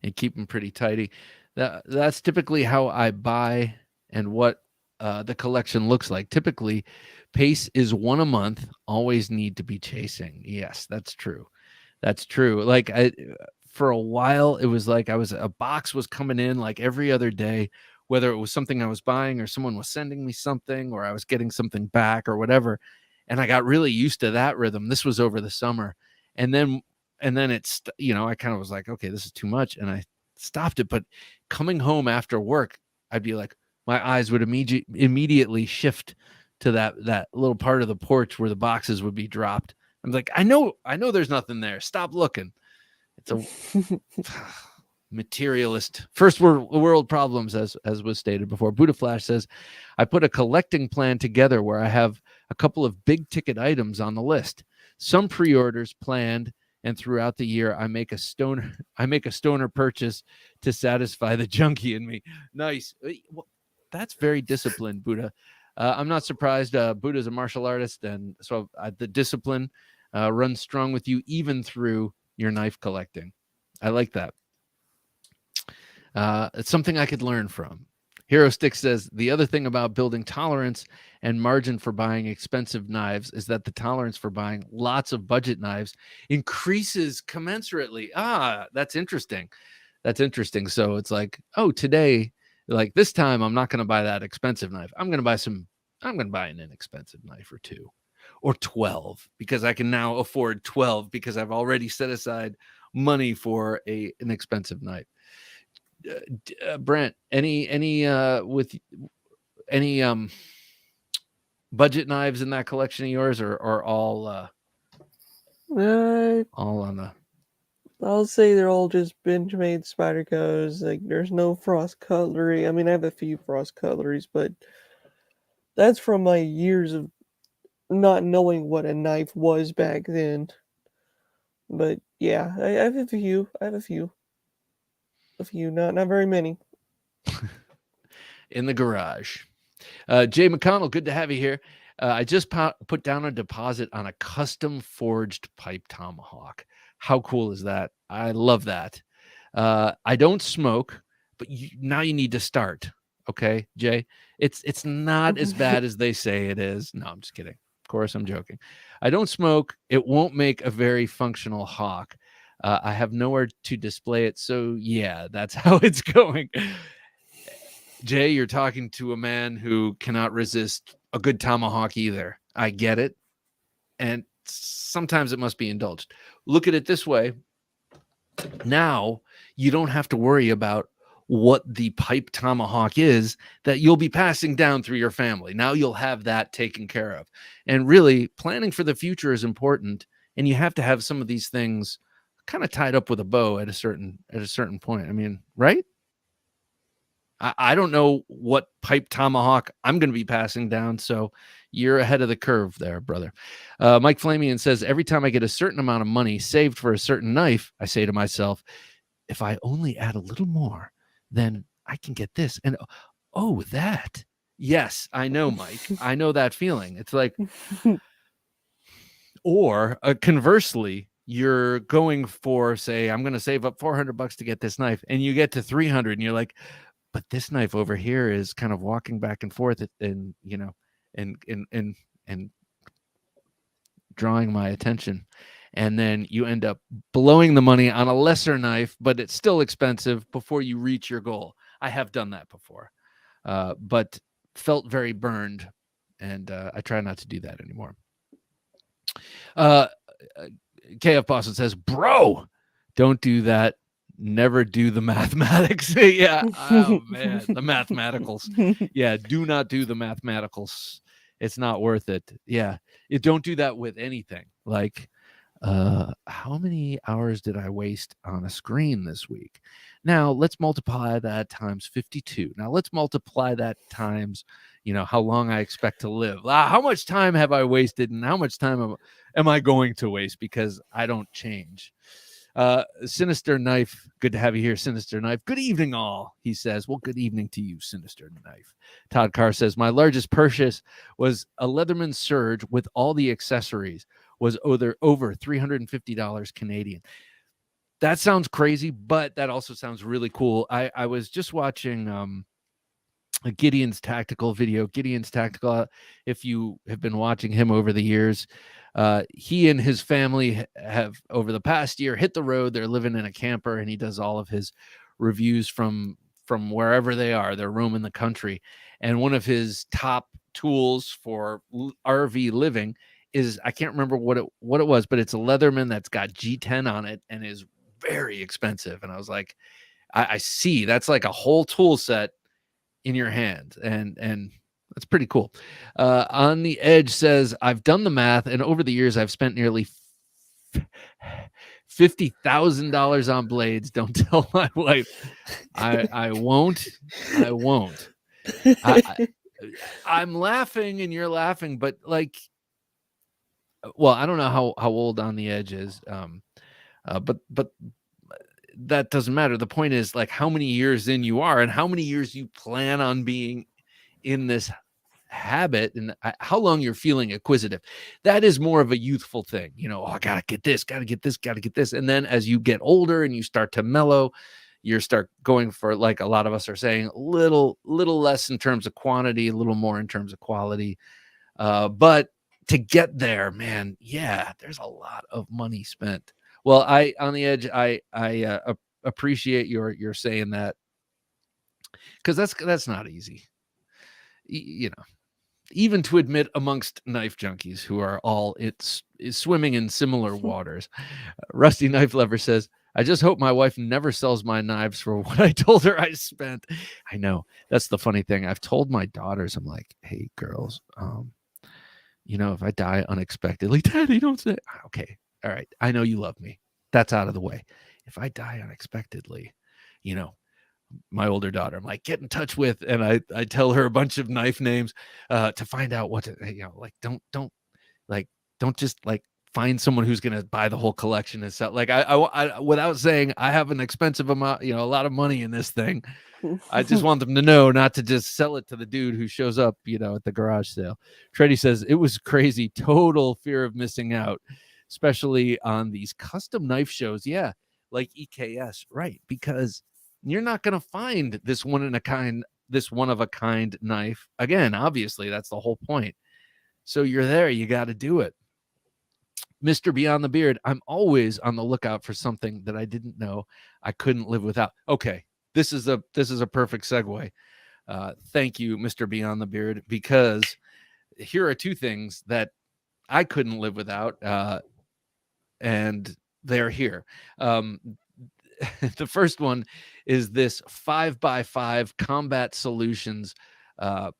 And keep them pretty tidy. That's typically how I buy and what the collection looks like. Typically, pace is one a month. Always need to be chasing. Yes, that's true. Like for a while, it was like a box was coming in like every other day, whether it was something I was buying or someone was sending me something or I was getting something back or whatever. And I got really used to that rhythm. This was over the summer. And then it's, I kind of was like, okay, this is too much. And I stopped it. But coming home after work, I'd be like, my eyes would immediately shift to that little part of the porch where the boxes would be dropped. I'm like, I know there's nothing there. Stop looking. It's a materialist first world problems, as was stated before. Buddha Flash says, I put a collecting plan together where I have a couple of big ticket items on the list, some pre-orders planned, and throughout the year I make a stoner purchase to satisfy the junkie in me. Nice. Well, that's very disciplined, Buddha. I'm not surprised. Buddha's a martial artist, and so the discipline runs strong with you even through your knife collecting. I like that. It's something I could learn from. Hero Stick says the other thing about building tolerance and margin for buying expensive knives is that the tolerance for buying lots of budget knives increases commensurately. That's interesting. That's interesting. So it's like, oh, today, like this time, I'm not going to buy that expensive knife. I'm going to buy an inexpensive knife or two or 12 because I can now afford 12 because I've already set aside money for an expensive knife. Brent, any with any budget knives in that collection of yours, or all Uh, on the? I'll say they're all just bench-made Spydercos. Like, there's no frost cutlery. I mean, I have a few frost cutleries, but that's from my years of not knowing what a knife was back then. But yeah, I have a few. Not very many. In the garage. Jay McConnell, good to have you here. I just put down a deposit on a custom forged pipe tomahawk. How cool is that? I love that. I don't smoke, but now you need to start. Okay, Jay? It's not as bad as they say it is. No, I'm just kidding. Of course, I'm joking. I don't smoke. It won't make a very functional hawk. I have nowhere to display it. So yeah, that's how it's going. Jay, you're talking to a man who cannot resist a good tomahawk either. I get it. And sometimes it must be indulged. Look at it this way. Now you don't have to worry about what the pipe tomahawk is that you'll be passing down through your family. Now you'll have that taken care of. And really, planning for the future is important. And you have to have some of these things kind of tied up with a bow at a certain point. I mean, right? I don't know what pipe tomahawk I'm going to be passing down, so you're ahead of the curve there, brother. Mike Flamian says, every time I get a certain amount of money saved for a certain knife, I say to myself, if I only add a little more, then I can get this. And oh, that. Yes, I know, Mike. I know that feeling. It's like, or conversely, you're going for, say, I'm going to save up $400 to get this knife, and you get to 300 and you're like, but this knife over here is kind of walking back and forth and drawing my attention. And then you end up blowing the money on a lesser knife, but it's still expensive before you reach your goal. I have done that before, but felt very burned. And I try not to do that anymore. KF Boston says, bro, don't do that. Never do the mathematics. Yeah. Oh man, the mathematicals. Yeah. Do not do the mathematicals. It's not worth it. Yeah. Don't do that with anything. Like, how many hours did I waste on a screen this week? Now let's multiply that times 52. Now let's multiply that times, how long I expect to live. How much time have I wasted and how much time am I going to waste because I don't change? Sinister Knife, good to have you here, Sinister Knife. Good evening, all, he says. Well, good evening to you, Sinister Knife. Todd Carr says, my largest purchase was a Leatherman Surge with all the accessories, was over $350 Canadian. That sounds crazy, but that also sounds really cool. I was just watching Gideon's Tactical video. Gideon's Tactical, if you have been watching him over the years, he and his family have, over the past year, hit the road. They're living in a camper, and he does all of his reviews from wherever they are. They're roaming the country. And one of his top tools for RV living is, I can't remember what it was, but it's a Leatherman that's got G10 on it and is very expensive. And I was like, I see that's like a whole tool set in your hand, and that's pretty cool. On the Edge says, I've done the math, and over the years I've spent nearly $50,000 on blades. Don't tell my wife. I won't. I'm laughing and you're laughing, but like, well, I don't know how old On the Edge is, but that doesn't matter. The point is, like, how many years in you are and how many years you plan on being in this habit, and how long you're feeling acquisitive. That is more of a youthful thing. I gotta get this. And then as you get older and you start to mellow, you start going for, like a lot of us are saying, a little less in terms of quantity, a little more in terms of quality. But to get there, man, yeah, there's a lot of money spent. Well, on the edge, I appreciate your saying that, because that's not easy. You know, even to admit amongst knife junkies who are all is swimming in similar waters. Rusty Knife Lover says, I just hope my wife never sells my knives for what I told her I spent. I know. That's the funny thing. I've told my daughters, I'm like, hey, girls, if I die unexpectedly, Daddy, don't say, okay, all right, I know you love me. That's out of the way. If I die unexpectedly, my older daughter, I'm like, get in touch with, and I tell her a bunch of knife names to find out what to, like, don't just like find someone who's going to buy the whole collection and sell. Like I without saying I have an expensive amount, a lot of money in this thing. I just want them to know not to just sell it to the dude who shows up, at the garage sale. Treddy says it was crazy, total fear of missing out, especially on these custom knife shows. Yeah, like EKS, right? Because you're not going to find this one of a kind knife again. Obviously, that's the whole point. So you're there, you got to do it. Mr. Beyond the Beard, I'm always on the lookout for something that I didn't know I couldn't live without. Okay, this is a perfect segue. Thank you, Mr. Beyond the Beard, because here are two things that I couldn't live without, and they're here. The first one is this 5x5 Combat Solutions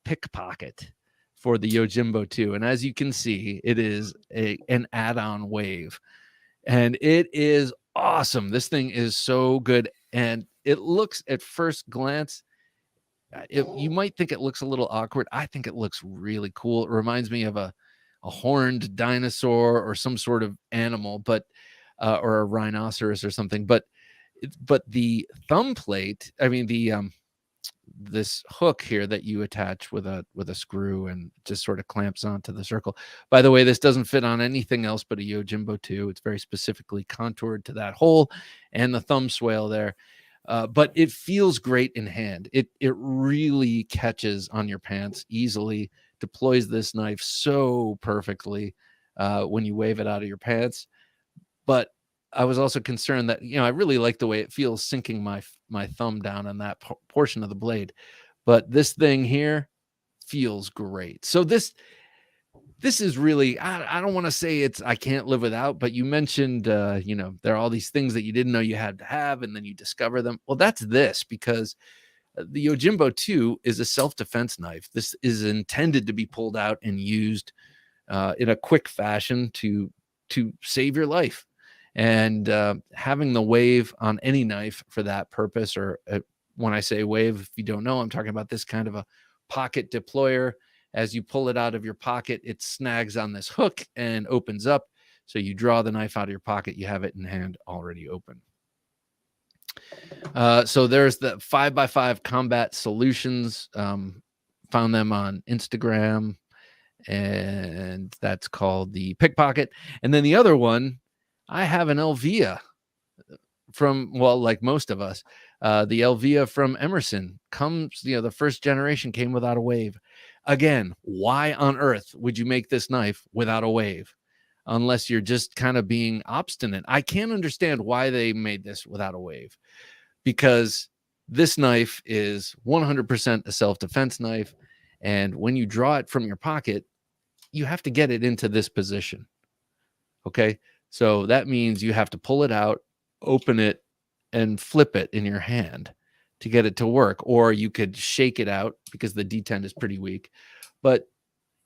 pickpocket for the Yojimbo 2. And as you can see, it is an add-on wave. And it is awesome. This thing is so good. And it looks, at first glance, you might think it looks a little awkward. I think it looks really cool. It reminds me of a horned dinosaur or some sort of animal, but or a rhinoceros or something. But the thumb plate, I mean, the this hook here that you attach with a screw and just sort of clamps onto the circle. By the way, this doesn't fit on anything else but a Yojimbo 2. It's very specifically contoured to that hole and the thumb swale there. But it feels great in hand. It really catches on your pants easily, deploys this knife so perfectly when you wave it out of your pants. But I was also concerned that, I really like the way it feels sinking my thumb down on that portion of the blade. But this thing here feels great. So this is really, I don't want to say I can't live without, but you mentioned, there are all these things that you didn't know you had to have, and then you discover them. Well, that's this, because the Yojimbo 2 is a self-defense knife. This is intended to be pulled out and used in a quick fashion to save your life. And having the wave on any knife for that purpose, or when I say wave, if you don't know, I'm talking about this kind of a pocket deployer. As you pull it out of your pocket, it snags on this hook and opens up. So you draw the knife out of your pocket, you have it in hand already open. So there's the 5x5 Combat Solutions. Found them on Instagram, and that's called the Pickpocket. And then the other one, I have an Elvia from, well, like most of us, the Elvia from Emerson comes, the first generation came without a wave. Again, why on earth would you make this knife without a wave? Unless you're just kind of being obstinate. I can't understand why they made this without a wave, because this knife is 100% a self-defense knife. And when you draw it from your pocket, you have to get it into this position. Okay. So that means you have to pull it out, open it, and flip it in your hand to get it to work. Or you could shake it out because the detent is pretty weak, but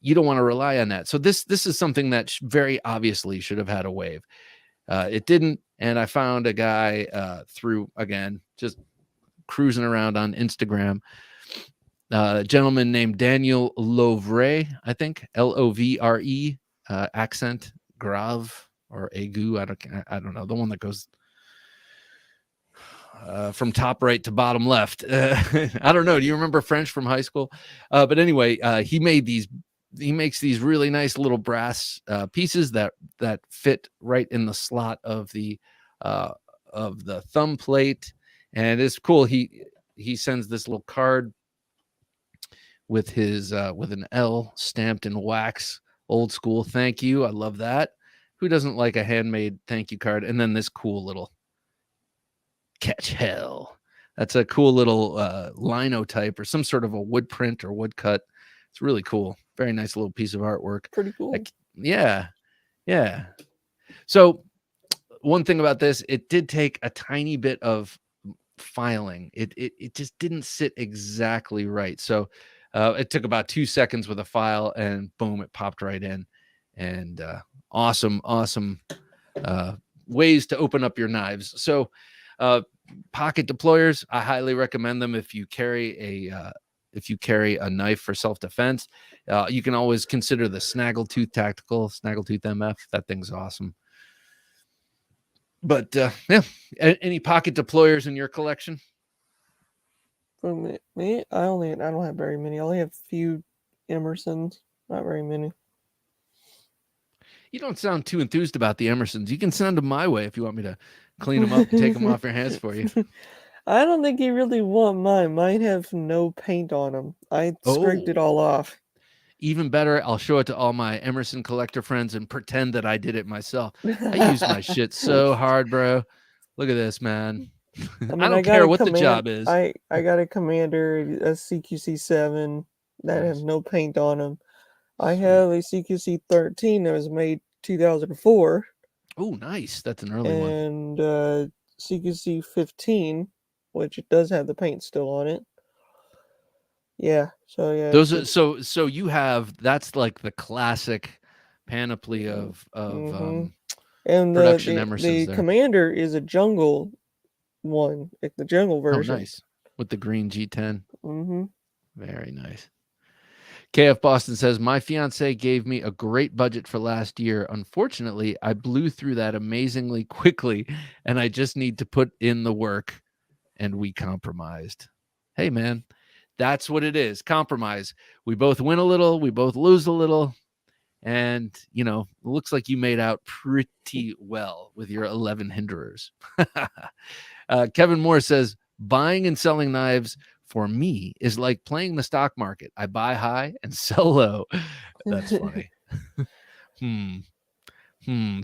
you don't want to rely on that. So this is something that very obviously should have had a wave. It didn't. And I found a guy through, again, just cruising around on Instagram, a gentleman named Daniel Lovre, I think, Lovre, accent grave or aigu. I don't know, the one that goes from top right to bottom left. I don't know. Do you remember French from high school? But anyway, he makes these really nice little brass pieces that fit right in the slot of the thumb plate. And it's cool. He sends this little card with his with an L stamped in wax, old school. Thank you. I love that. Who doesn't like a handmade thank you card? And then this cool little catch hell. That's a cool little linotype or some sort of a wood print or wood cut. It's really cool. Very nice little piece of artwork. Pretty cool. Yeah. So one thing about this, it did take a tiny bit of filing. It just didn't sit exactly right. So it took about 2 seconds with a file, and boom, it popped right in. And awesome ways to open up your knives. So pocket deployers, I highly recommend them if you carry a knife for self-defense. You can always consider the Snaggletooth Tactical, Snaggletooth MF. That thing's awesome. But yeah, any pocket deployers in your collection? For me, I don't have very many. I only have a few Emersons, not very many. You don't sound too enthused about the Emersons. You can send them my way if you want me to clean them up and take them off your hands for you. I don't think you really want mine. Mine have no paint on them. I scraped it all off. Even better, I'll show it to all my Emerson collector friends and pretend that I did it myself. I use my shit so hard, bro. Look at this, man. I don't care what the job is. I got a Commander, a CQC7 that has no paint on them. I have a CQC13 that was made 2004. Oh, nice. That's an early one. And CQC15, which it does have the paint still on it. Yeah. So yeah. Those are so you have, that's like the classic panoply of and production the Emersons. The Commander is a jungle one, like the jungle version. Oh, nice. With the green G10. Mm-hmm. Very nice. KF Boston says, my fiance gave me a great budget for last year. Unfortunately, I blew through that amazingly quickly, and I just need to put in the work, and we compromised. Hey, man, that's what it is. Compromise. We both win a little. We both lose a little. And, you know, it looks like you made out pretty well with your 11 hinderers. Kevin Moore says, buying and selling knives for me is like playing the stock market. I buy high and sell low. That's funny.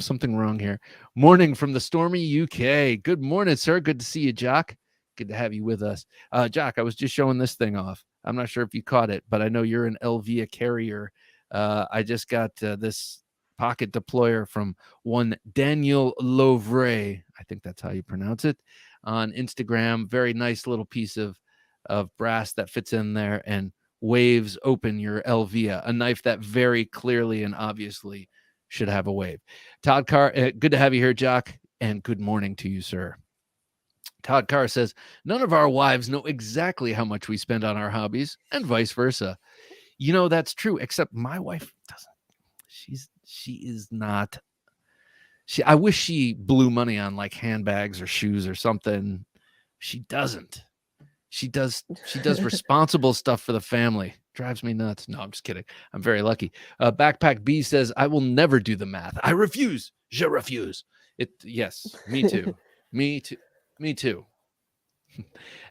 Something wrong here. Morning from the stormy UK. Good morning, sir. Good to see you, Jock. Good to have you with us. Jock, I was just showing this thing off. I'm not sure if you caught it, but I know you're an Elvia carrier. I just got this pocket deployer from one Daniel Lovray. I think that's how you pronounce it, on Instagram. Very nice little piece of brass that fits in there and waves open your Elvia, a knife that very clearly and obviously should have a wave. Todd Carr, good to have you here, Jock, and good morning to you, sir. Todd Carr says, none of our wives know exactly how much we spend on our hobbies, and vice versa. You know, that's true, except my wife doesn't. She is not. I wish she blew money on like handbags or shoes or something. She doesn't. She does responsible stuff for the family. Drives me nuts. No, I'm just kidding. I'm very lucky. Backpack B says, I will never do the math. I refuse. Je refuse. Yes, me too. Me too.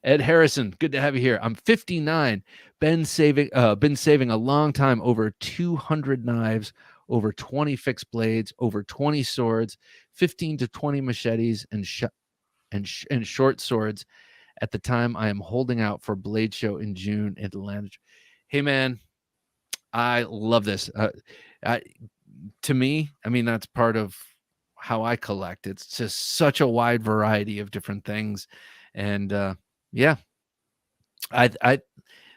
Ed Harrison, good to have you here. I'm 59. Been saving a long time, over 200 knives, over 20 fixed blades, over 20 swords, 15 to 20 machetes, and short swords. At the time, I am holding out for Blade Show in June in Atlanta. Hey, man, I love this. To me, I mean, that's part of how I collect. It's just such a wide variety of different things. And yeah, I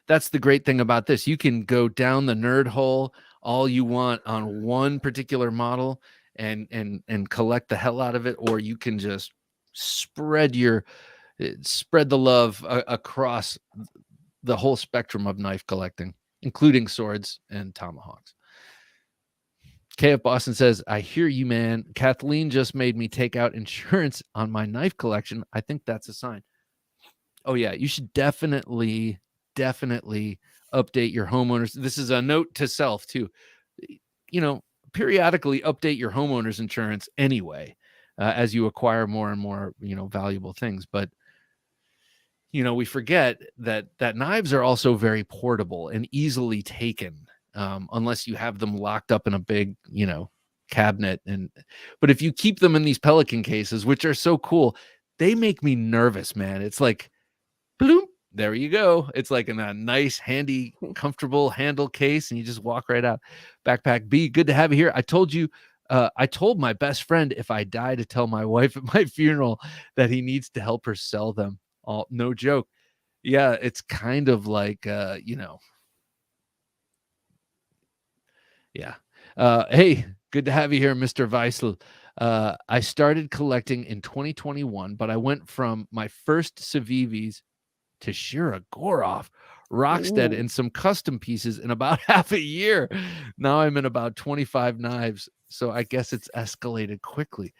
that's the great thing about this. You can go down the nerd hole all you want on one particular model and collect the hell out of it, or you can just spread the love across the whole spectrum of knife collecting, including swords and tomahawks. KF Boston says, I hear you, man. Kathleen just made me take out insurance on my knife collection. I think that's a sign. Oh, yeah. You should definitely update your homeowners. This is a note to self, too. You know, periodically update your homeowner's insurance anyway, as you acquire more and more, valuable things. But we forget that knives are also very portable and easily taken, unless you have them locked up in a big, cabinet. But if you keep them in these Pelican cases, which are so cool, they make me nervous, man. It's like, bloop, there you go. It's like in a nice, handy, comfortable handle case, and you just walk right out. Backpack B, good to have you here. I told you, I told my best friend if I die to tell my wife at my funeral that he needs to help her sell them. All no joke. Yeah, it's kind of like yeah. Hey, good to have you here, Mr. Weissel. I started collecting in 2021, but I went from my first Civivis to Shirogorov, Rockstead, Ooh, and some custom pieces in about half a year. Now I'm in about 25 knives, so I guess it's escalated quickly.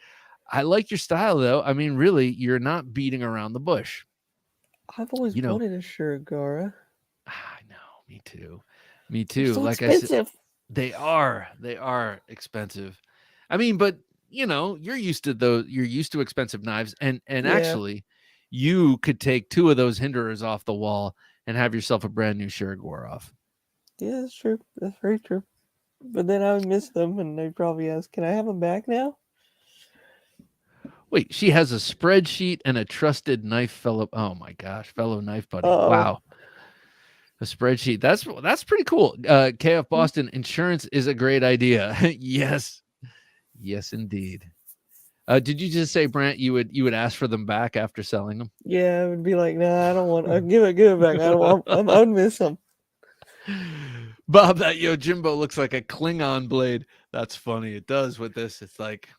I like your style, though. I mean, really, you're not beating around the bush. I've always You know, wanted a Shirogara. I know, me too. Me They're too. so Like I said, expensive. they are expensive. I mean, but you're used to those. You're used to expensive knives, and Yeah, actually, you could take two of those hinderers off the wall and have yourself a brand new Shirogorov. yeah, that's true. That's very true. But then I would miss them, and they'd probably ask, "Can I have them back now?" Wait, she has a spreadsheet and a trusted knife fellow. Oh my gosh, fellow knife buddy. Uh-oh. Wow, a spreadsheet. That's pretty cool. KF Boston, insurance is a great idea. Yes, yes, indeed. Did you just say, Brant, you would ask for them back after selling them? Yeah, I would be like, "Nah, I don't want. Give it back. I don't want. I would miss them." Bob, that Yojimbo looks like a Klingon blade. That's funny. It does with this. It's like,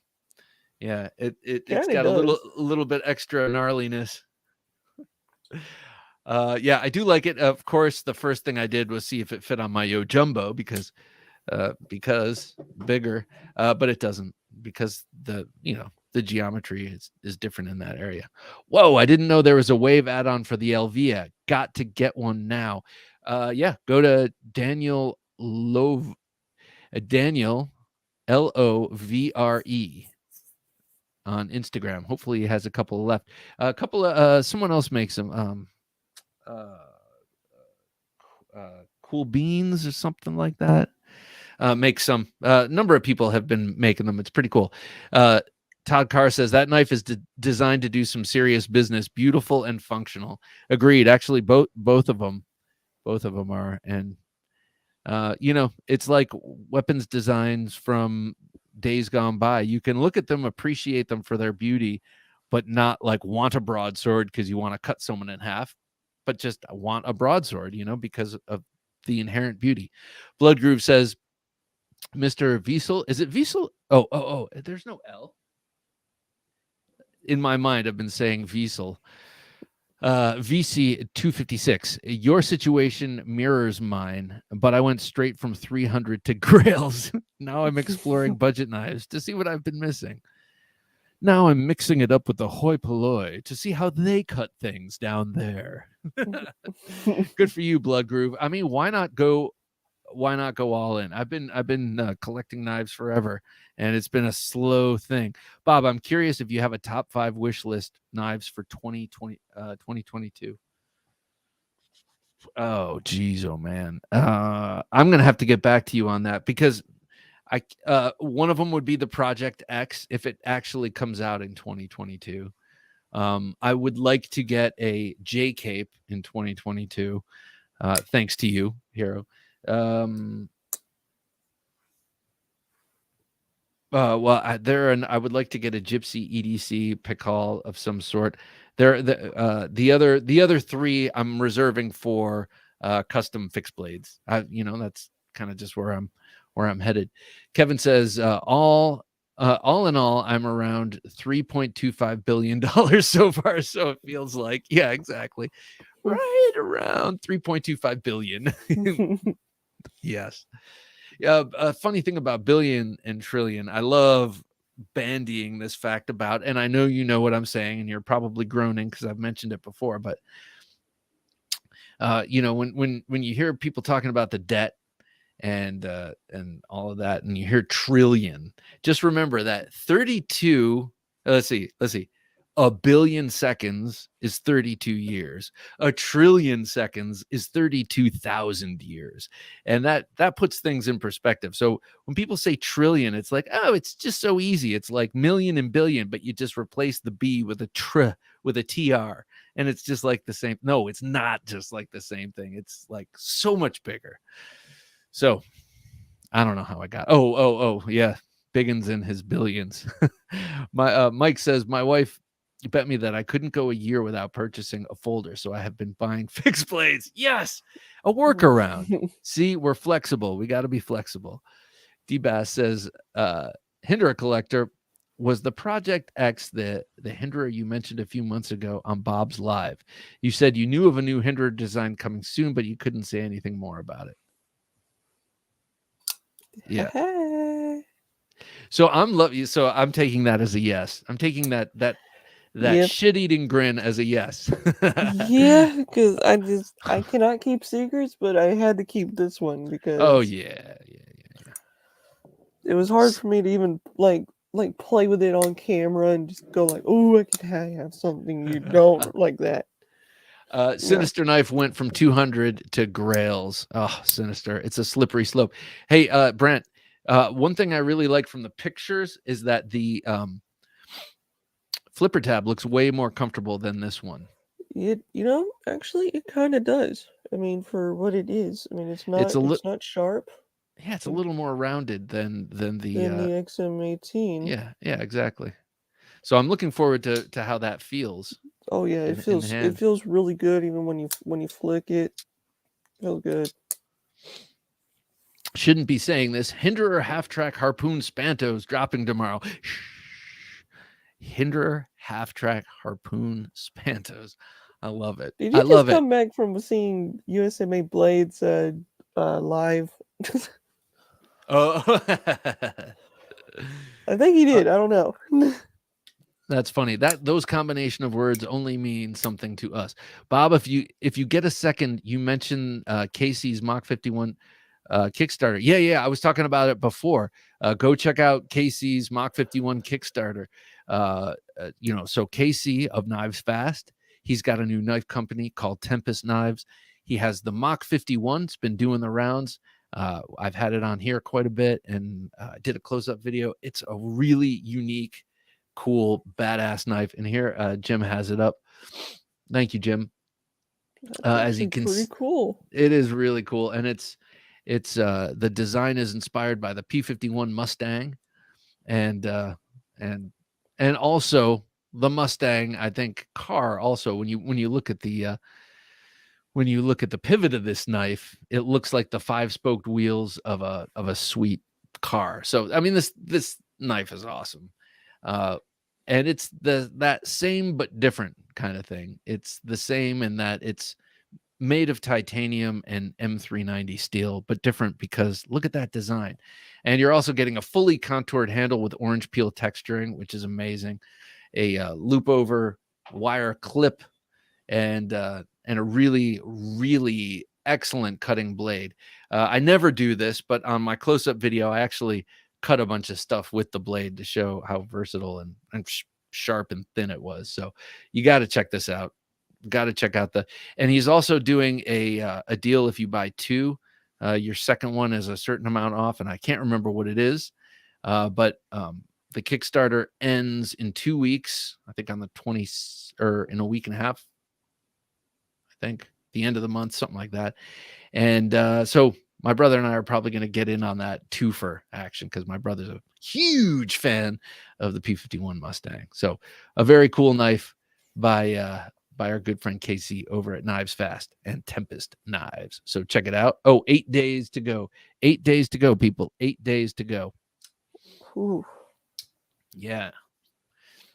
yeah, it's Kind of got a little does. bit extra gnarliness. Yeah, I do like it. Of course, the first thing I did was see if it fit on my Yojimbo because bigger, but it doesn't, because the geometry is different in that area. Whoa, I didn't know there was a wave add-on for the Elvia. Got to get one now. Yeah, go to Daniel Lovre on Instagram. Hopefully he has a couple left. A couple of someone else makes them. Uh, Cool Beans or something like that. Make some. Number of people have been making them. It's pretty cool. Todd Carr says that knife is designed to do some serious business, beautiful and functional. Agreed. Actually, both of them are. And it's like weapons designs from days gone by. You can look at them, appreciate them for their beauty, but not like want a broadsword because you want to cut someone in half, but just want a broadsword, because of the inherent beauty. Blood Groove says, Mr. Wiesel, is it Wiesel? Oh, there's no L. In my mind, I've been saying Wiesel. VC 256. Your situation mirrors mine, but I went straight from 300 to grails. Now I'm exploring budget knives to see what I've been missing. Now I'm mixing it up with the hoi polloi to see how they cut things down there. Good for you, Blood Groove. I mean, why not go all in? I've been collecting knives forever, and it's been a slow thing. Bob, I'm curious if you have a top 5 wish list knives for 2022. Oh geez, oh man. I'm gonna have to get back to you on that, because one of them would be the Project X if it actually comes out in 2022. I would like to get a J Cape in 2022. Thanks to you, Hero. I would like to get a Gypsy EDC Pikal of some sort. The other three I'm reserving for custom fixed blades. That's kind of just where I'm headed. Kevin says all in all, I'm around $3.25 billion so far. So it feels like, yeah, exactly, right around 3.25 billion. Yes. Yeah, a funny thing about billion and trillion, I love bandying this fact about, and I know you know what I'm saying, and you're probably groaning because I've mentioned it before, but when you hear people talking about the debt and all of that, and you hear trillion, just remember that 32. Let's see. A billion seconds is 32 years. A trillion seconds is 32,000 years. And that puts things in perspective. So when people say trillion, it's like, oh, it's just so easy. It's like million and billion, but you just replace the B with with a TR. And it's just like the same. No, it's not just like the same thing. It's like so much bigger. So I don't know how I got. Oh, yeah. Biggins and his billions. My Mike says, my wife bet me that I couldn't go a year without purchasing a folder, so I have been buying fixed blades. Yes, a workaround. See, we're flexible. We got to be flexible. D-Bass says, Hinderer Collector, was the Project X the Hinderer you mentioned a few months ago on Bob's Live? You said you knew of a new Hinderer design coming soon, but you couldn't say anything more about it. Yeah. So I'm taking that as a yes. I'm taking that shit-eating grin as a yes. Yeah, because I cannot keep secrets, but I had to keep this one because yeah. It was hard for me to even like play with it on camera and just go like, oh, I could have something you don't like that. Sinister Knife went from 200 to Grails. Oh, Sinister. It's a slippery slope. Hey, Brent, one thing I really like from the pictures is that the flipper tab looks way more comfortable than this one. Actually, it kind of does. I mean, for what it is. I mean, it's not sharp. Yeah, it's a little more rounded than the XM18. Yeah, exactly. So I'm looking forward to how that feels. Oh yeah, it feels really good even when you flick it. Feels good. Shouldn't be saying this. Hinderer half-track harpoon Spantos dropping tomorrow. Shh. Hinderer half-track harpoon Spantos. I love it. Did you just come back from seeing USMA Blades live? Oh, I think he did. I don't know. That's funny. Those combination of words only mean something to us. Bob, if you get a second, you mentioned Casey's Mach 51 Kickstarter. Yeah. I was talking about it before. Go check out Casey's Mach 51 Kickstarter. So Casey of Knives Fast, he's got a new knife company called Tempest Knives. He has the Mach 51. It's been doing the rounds. I've had it on here quite a bit, and I did a close-up video. It's a really unique, cool, badass knife. And here, Jim has it up. Thank you, Jim. As you can, pretty cool. It is really cool, and it's the design is inspired by the P-51 Mustang, and also the Mustang, I think, car. Also, when you look at the pivot of this knife, it looks like the 5-spoked wheels of a sweet car. So I mean, this knife is awesome, and it's that same but different kind of thing. It's the same in that it's made of titanium and M390 steel, but different because look at that design. And you're also getting a fully contoured handle with orange peel texturing, which is amazing. A loop over wire clip, and a really, really excellent cutting blade. I never do this, but on my close-up video, I actually cut a bunch of stuff with the blade to show how versatile and sharp and thin it was. So you got to check this out. Got to check out and he's also doing a deal. If you buy 2, your second one is a certain amount off, and I can't remember what it is. But the Kickstarter ends in 2 weeks, I think on the 20th, or in a week and a half, I think the end of the month, something like that. And so my brother and I are probably going to get in on that twofer action, because my brother's a huge fan of the P-51 Mustang. So a very cool knife by our good friend Casey over at Knives Fast and Tempest Knives. So check it out. 8 days to go. 8 days to go, people. 8 days to go. Ooh. Yeah.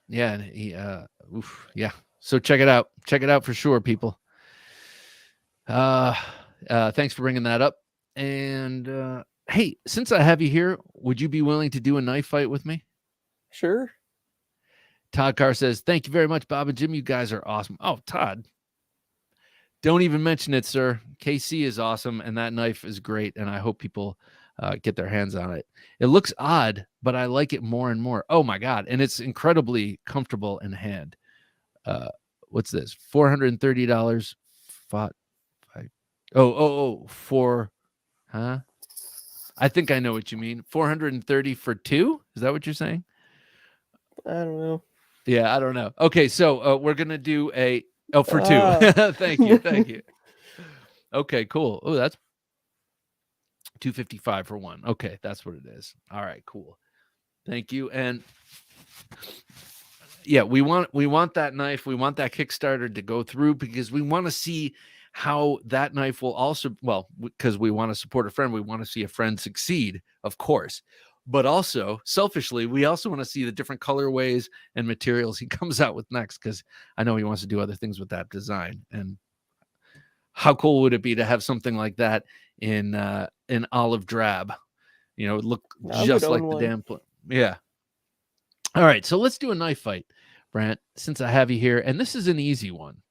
Yeah. Yeah. So check it out. Check it out for sure, people. Thanks for bringing that up. And hey, since I have you here, would you be willing to do a knife fight with me? Sure. Todd Carr says, thank you very much, Bob and Jim. You guys are awesome. Oh, Todd, don't even mention it, sir. KC is awesome, and that knife is great, and I hope people get their hands on it. It looks odd, but I like it more and more. Oh, my God. And it's incredibly comfortable in hand. what's this? $430. Fought. For, huh? I think I know what you mean. 430 for two? Is that what you're saying? I don't know. Yeah, I don't know. Okay, so we're gonna do for two. Ah. Thank you. Okay, cool. Oh, that's $255 for one. Okay, that's what it is. All right, cool. Thank you. And yeah, we want that knife. We want that Kickstarter to go through because we want to see how that knife will also, well, because we want to support a friend. We want to see a friend succeed, of course. But also, selfishly, we also want to see the different colorways and materials he comes out with next, because I know he wants to do other things with that design. And how cool would it be to have something like that in olive drab? You know, it would look I would just own like the one. damn yeah. All right, so let's do a knife fight, Brant, since I have you here. And this is an easy one.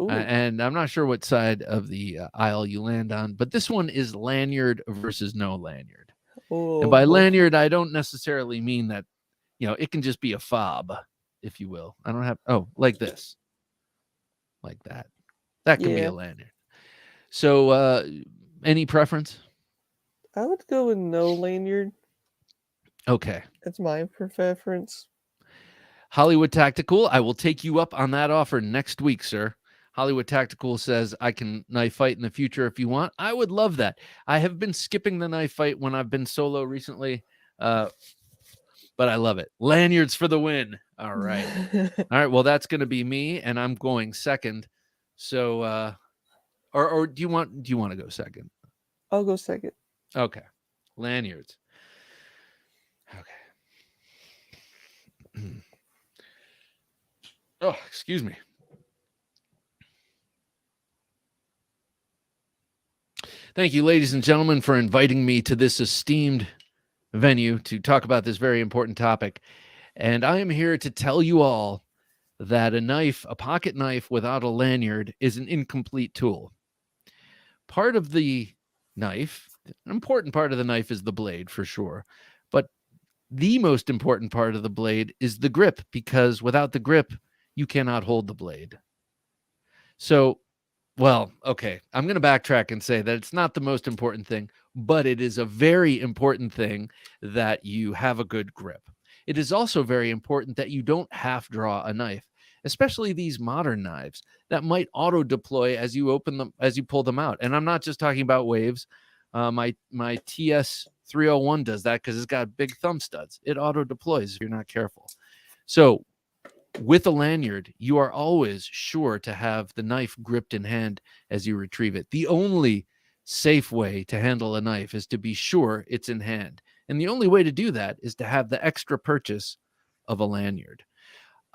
Ooh. And I'm not sure what side of the aisle you land on, but this one is lanyard versus no lanyard. And by Oh. lanyard, I don't necessarily mean that, you know, it can just be a fob, if you will. I don't have, like this, like that. That can be Yeah. a lanyard. So, any preference? I would go with no lanyard. Okay. That's my preference. Hollywood Tactical, I will take you up on that offer next week, sir. Hollywood Tactical says I can knife fight in the future if you want. I would love that. I have been skipping the knife fight when I've been solo recently, but I love it. Lanyards for the win. All right. All right. Well, that's going to be me, and I'm going second. So, or do you want to go second? I'll go second. Okay. Lanyards. Okay. Oh, excuse me. Thank you, ladies and gentlemen, for inviting me to this esteemed venue to talk about this very important topic. And I am here to tell you all that a pocket knife without a lanyard, is an incomplete tool. Part of the knife, an important part of the knife, is the blade, for sure. But the most important part of the blade is the grip, because without the grip, you cannot hold the blade. So, well, okay, I'm going to backtrack and say that it's not the most important thing, but it is a very important thing that you have a good grip. It is also very important that you don't half draw a knife, especially these modern knives that might auto deploy as you open them, as you pull them out. And I'm not just talking about waves. My TS 301 does that because it's got big thumb studs. It auto deploys if you're not careful. So with a lanyard, you are always sure to have the knife gripped in hand as you retrieve it. The only safe way to handle a knife is to be sure it's in hand. And the only way to do that is to have the extra purchase of a lanyard.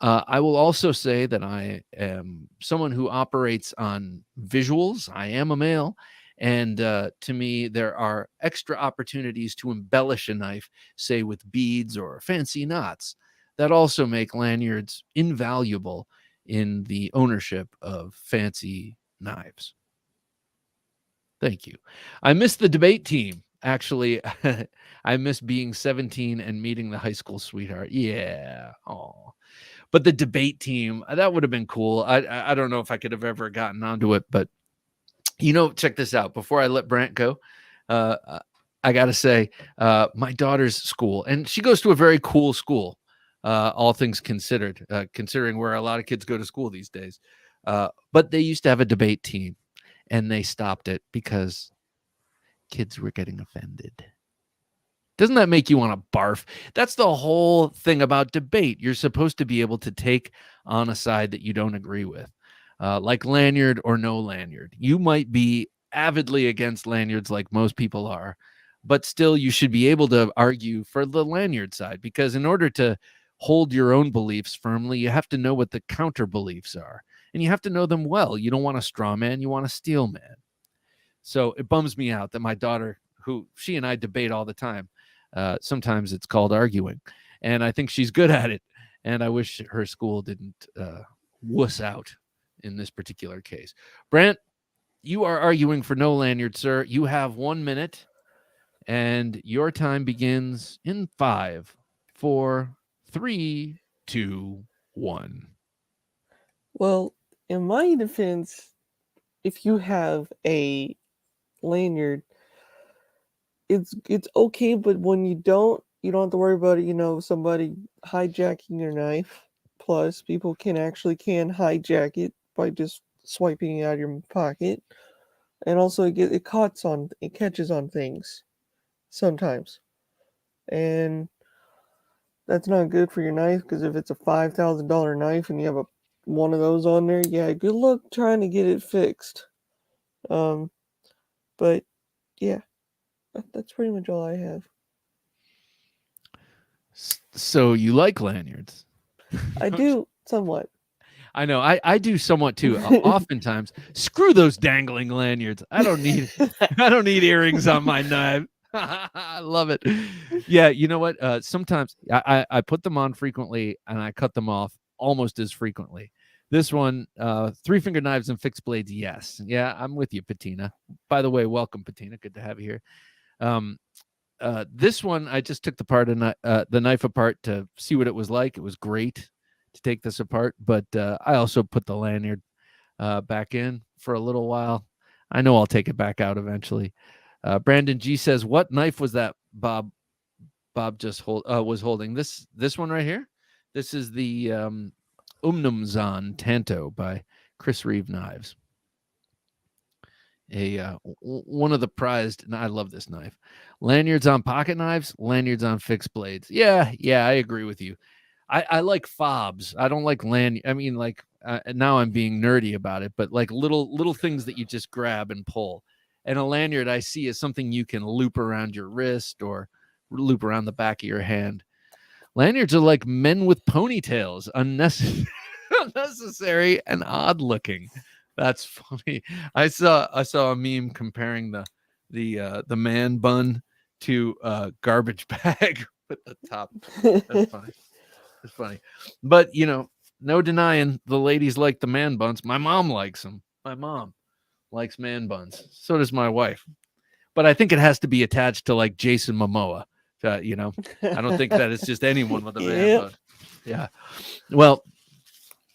I will also say that I am someone who operates on visuals. I am a male. And to me, there are extra opportunities to embellish a knife, say with beads or fancy knots, that also make lanyards invaluable in the ownership of fancy knives. Thank you. I miss the debate team. Actually, I miss being 17 and meeting the high school sweetheart. Yeah. Oh, but the debate team, that would have been cool. I don't know if I could have ever gotten onto it, but check this out. Before I let Brant go, I got to say, my daughter's school, and she goes to a very cool school, all things considered, considering where a lot of kids go to school these days. But they used to have a debate team, and they stopped it because kids were getting offended. Doesn't that make you want to barf? That's the whole thing about debate. You're supposed to be able to take on a side that you don't agree with, like lanyard or no lanyard. You might be avidly against lanyards like most people are, but still you should be able to argue for the lanyard side, because in order to hold your own beliefs firmly, you have to know what the counter beliefs are, and you have to know them well. You don't want a straw man, you want a steel man. So it bums me out that my daughter, who she and I debate all the time, sometimes it's called arguing, and I think she's good at it. And I wish her school didn't wuss out in this particular case. Brant, you are arguing for no lanyard, sir. You have 1 minute, and your time begins in 5, 4, 3, 2, 1. Well, in my defense, if you have a lanyard, it's okay, but when you don't have to worry about it, somebody hijacking your knife. Plus, people can hijack it by just swiping it out of your pocket. And also it catches on things sometimes. And that's not good for your knife, because if it's a $5,000 knife and you have one of those on there, yeah, good luck trying to get it fixed. Um, but yeah, that's pretty much all I have. So you like lanyards? I do somewhat. I know. I do somewhat too. Oftentimes, screw those dangling lanyards. I don't need I don't need earrings on my knife. I love it. Yeah, you know what? Sometimes I put them on frequently and I cut them off almost as frequently. This one, 3-finger knives and fixed blades, yes. Yeah, I'm with you, Patina. By the way, welcome, Patina. Good to have you here. This one, I just took the knife apart to see what it was like. It was great to take this apart, but I also put the lanyard back in for a little while. I know I'll take it back out eventually. Brandon G says, "What knife was that, Bob? Bob just was holding this one right here. This is the Umnumzan Tanto by Chris Reeve Knives. One of the prized, and I love this knife. Lanyards on pocket knives, lanyards on fixed blades. Yeah, I agree with you. I like fobs. I don't like I mean, like now I'm being nerdy about it, but like little things that you just grab and pull. And a lanyard I see as something you can loop around your wrist or loop around the back of your hand. Lanyards are like men with ponytails, unnecessary and odd looking. That's funny. I saw a meme comparing the man bun to a garbage bag with the top. That's funny. It's funny. But, no denying the ladies like the man buns. My mom likes them. My mom likes man buns. So does my wife. But I think it has to be attached to like Jason Momoa. I don't think that it's just anyone with a man bun. Yeah. Well,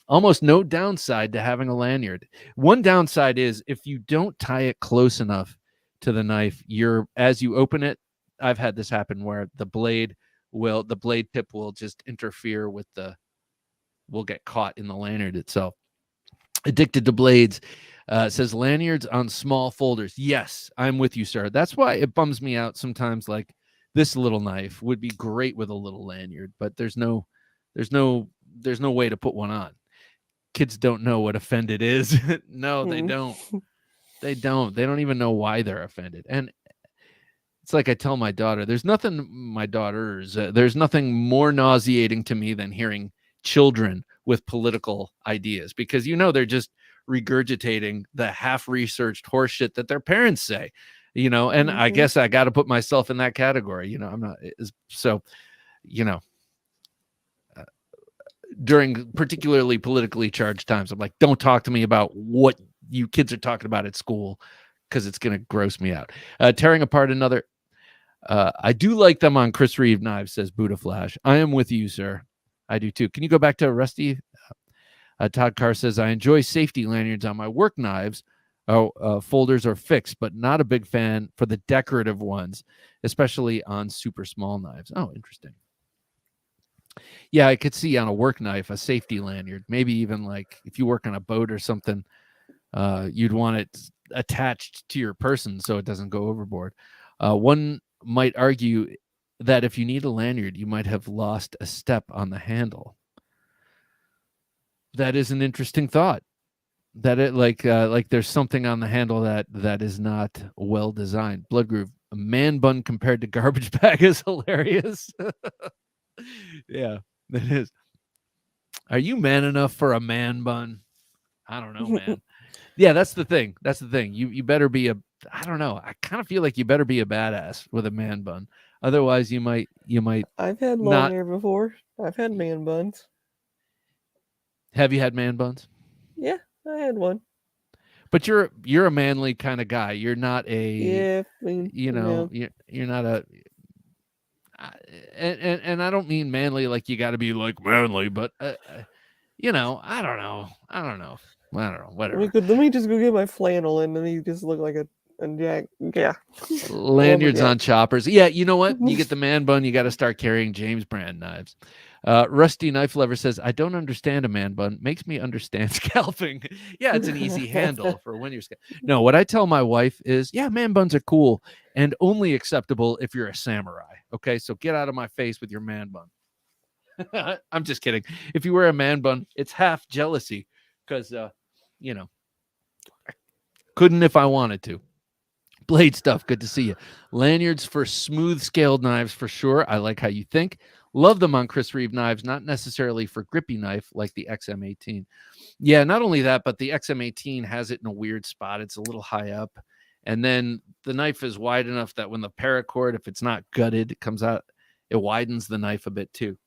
almost no downside to having a lanyard. One downside is if you don't tie it close enough to the knife, as you open it, I've had this happen where the blade tip will just interfere with will get caught in the lanyard itself. Addicted to Blades says lanyards on small folders. Yes, I'm with you, sir. That's why it bums me out sometimes. Like this little knife would be great with a little lanyard, but there's no way to put one on. Kids don't know what offended is. No, they don't. They don't. They don't even know why they're offended. And it's like I tell my daughter, there's nothing more nauseating to me than hearing children with political ideas, because they're just regurgitating the half-researched horseshit that their parents say, and I guess I got to put myself in that category. I'm not so, during particularly politically charged times, I'm like, don't talk to me about what you kids are talking about at school, because it's going to gross me out. Tearing apart another. I do like them on Chris Reeve knives, says Buddha Flash. I am with you, sir. I do too. Can you go back to Rusty? Todd Carr says, I enjoy safety lanyards on my work knives. Folders are fixed, but not a big fan for the decorative ones, especially on super small knives. Oh, interesting. Yeah, I could see on a work knife a safety lanyard. Maybe even like if you work on a boat or something, you'd want it attached to your person so it doesn't go overboard. One might argue that if you need a lanyard, you might have lost a step on the handle. That is an interesting thought. That it like there's something on the handle that is not well designed. Blood Groove, a man bun compared to garbage bag is hilarious. Yeah, it is. Are you man enough for a man bun? I don't know, man. Yeah, that's the thing. That's the thing. You better be I don't know. I kind of feel like you better be a badass with a man bun. Otherwise, you might. I've had long hair before. I've had man buns. Have you had man buns? Yeah, I had one. But you're a manly kind of guy. You're not a. Yeah, I mean, you're not a. And I don't mean manly like you got to be like manly, but you know, I don't know. Whatever. Let me just go get my flannel, and then he just look like a jack. Yeah, Lanyards on lumberjack. choppers. Yeah, you know what? You get the man bun, you got to start carrying James brand knives. Rusty Knife Lover says, I don't understand a man bun. Makes me understand scalping. Yeah, it's an easy handle for when you're No, what I tell my wife is, yeah, man buns are cool and only acceptable if you're a samurai. Okay, so get out of my face with your man bun. I'm just kidding. If you wear a man bun, it's half jealousy because, you know, I couldn't if I wanted to. Blade Stuff, good to see you. Lanyards for smooth scaled knives for sure. I like how you think. Love them on Chris Reeve knives, not necessarily for grippy knife like the XM18. Yeah, not only that, but the XM18 has it in a weird spot. It's a little high up. And then the knife is wide enough that when the paracord, if it's not gutted, it comes out, it widens the knife a bit too.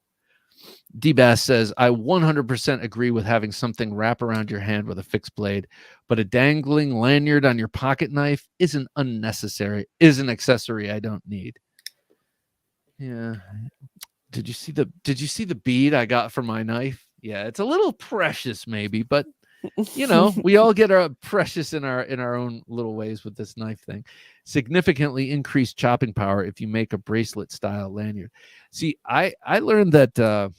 D-Bass says, I 100% agree with having something wrap around your hand with a fixed blade, but a dangling lanyard on your pocket knife is an accessory I don't need. Yeah. Did you see the bead I got for my knife? Yeah, it's a little precious maybe, but you know, we all get our precious in our own little ways with this knife thing. Significantly increased chopping power if you make a bracelet style lanyard. See, I learned that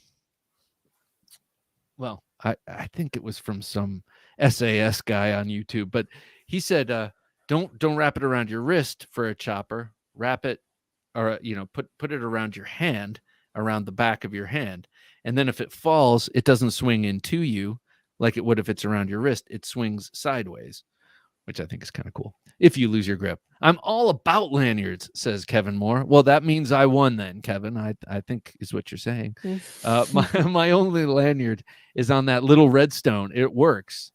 well, I think it was from some SAS guy on YouTube, but he said don't wrap it around your wrist for a chopper. Wrap it, or put it around your hand, around the back of your hand, and then if it falls, it doesn't swing into you like it would if it's around your wrist. It swings sideways, which I think is kind of cool. If you lose your grip, I'm all about lanyards, says Kevin Moore. Well, that means I won then, Kevin. I think is what you're saying. My only lanyard is on that little redstone. It works.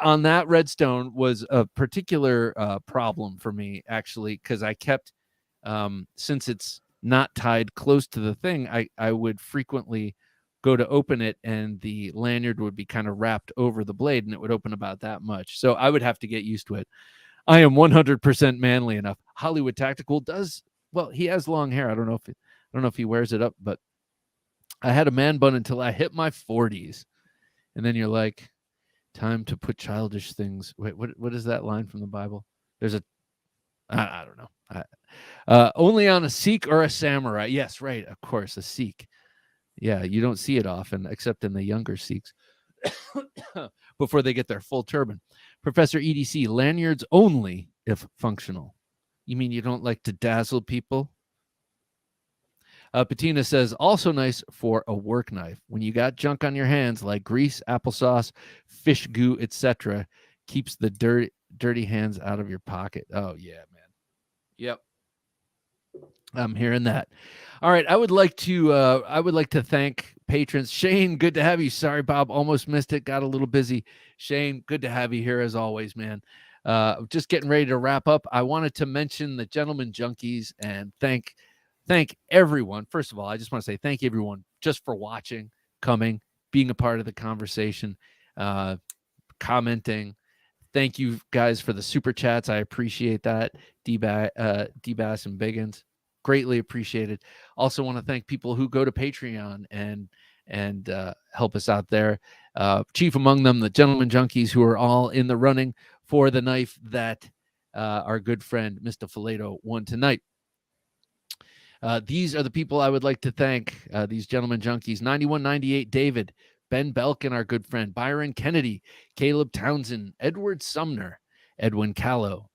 On that redstone was a particular problem for me, actually, because I kept, since it's not tied close to the thing, I would frequently go to open it and the lanyard would be kind of wrapped over the blade and it would open about that much. So I would have to get used to it. I am 100% manly enough. Hollywood Tactical does, well, he has long hair. I don't know if he wears it up, but I had a man bun until I hit my 40s. And then you're like, time to put childish things. Wait, what is that line from the Bible? There's I don't know. Only on a Sikh or a samurai. Yes, right. Of course, a Sikh. Yeah, you don't see it often, except in the younger Sikhs before they get their full turban. Professor EDC, lanyards only if functional. You mean you don't like to dazzle people? Patina says, also nice for a work knife. When you got junk on your hands like grease, applesauce, fish goo, etc., keeps the dirty hands out of your pocket. Oh, yeah, man. Yep. I'm hearing that. All right, I would like to thank patrons. Shane, good to have you. Sorry, Bob, almost missed it. Got a little busy. Shane, good to have you here as always, man. Just getting ready to wrap up. I wanted to mention the Gentleman Junkies and thank everyone. First of all, I just want to say thank everyone just for watching, coming, being a part of the conversation, commenting. Thank you guys for the super chats. I appreciate that. D-Bass and Biggins. Greatly appreciated. Also want to thank people who go to Patreon and help us out there. Chief among them, the Gentleman Junkies, who are all in the running for the knife that our good friend Mr. Fileto won tonight. These are the people I would like to thank, these Gentleman Junkies. 9198 David, Ben Belkin, our good friend, Byron Kennedy, Caleb Townsend, Edward Sumner, Edwin Callow,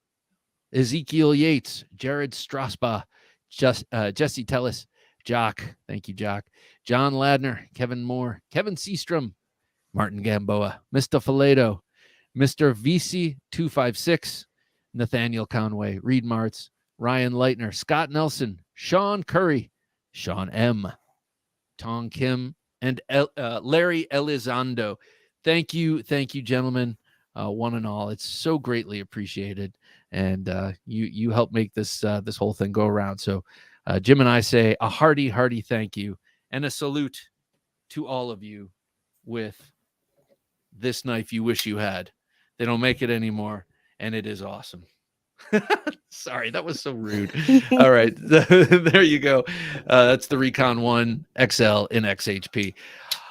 Ezekiel Yates, Jared Strasbaugh, Jesse Tellis, Jock, thank you, Jock, John Ladner, Kevin Moore, Kevin Seastrom, Martin Gamboa, Mr. Fileto, Mr. VC256, Nathaniel Conway, Reed Martz, Ryan Leitner, Scott Nelson, Sean Curry, Sean M., Tong Kim, and Larry Elizondo. Thank you, gentlemen, one and all. It's so greatly appreciated, and you help make this whole thing go around. So Jim and I say a hearty thank you and a salute to all of you with this knife you wish you had. They don't make it anymore, and it is awesome. Sorry, that was so rude. All right, there you go. That's the Recon 1 XL in XHP.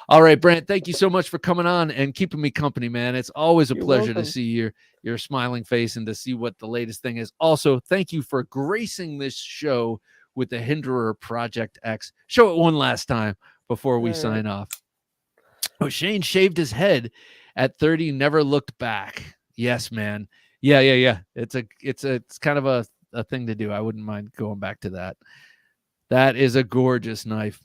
All right, Brant, thank you so much for coming on and keeping me company, man. It's always a You're pleasure to welcome. see your smiling face and to see what the latest thing is. Also, thank you for gracing this show with the Hinderer Project X. Show it one last time before we All right. sign off. Oh, Shane shaved his head at 30, never looked back. Yes, man. Yeah. It's kind of a thing to do. I wouldn't mind going back to that. That is a gorgeous knife.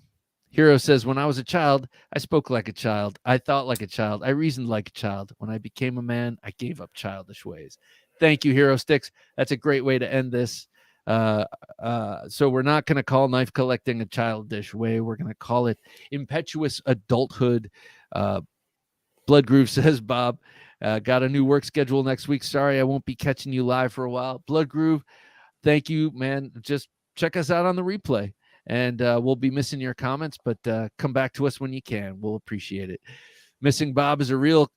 Hero says, when I was a child, I spoke like a child. I thought like a child. I reasoned like a child. When I became a man, I gave up childish ways. Thank you, Hero Sticks. That's a great way to end this. So we're not going to call knife collecting a childish way. We're going to call it impetuous adulthood. Blood Groove says, Bob, got a new work schedule next week. Sorry, I won't be catching you live for a while. Blood Groove, thank you, man. Just check us out on the replay. And we'll be missing your comments, but come back to us when you can. We'll appreciate it. Missing Bob is a real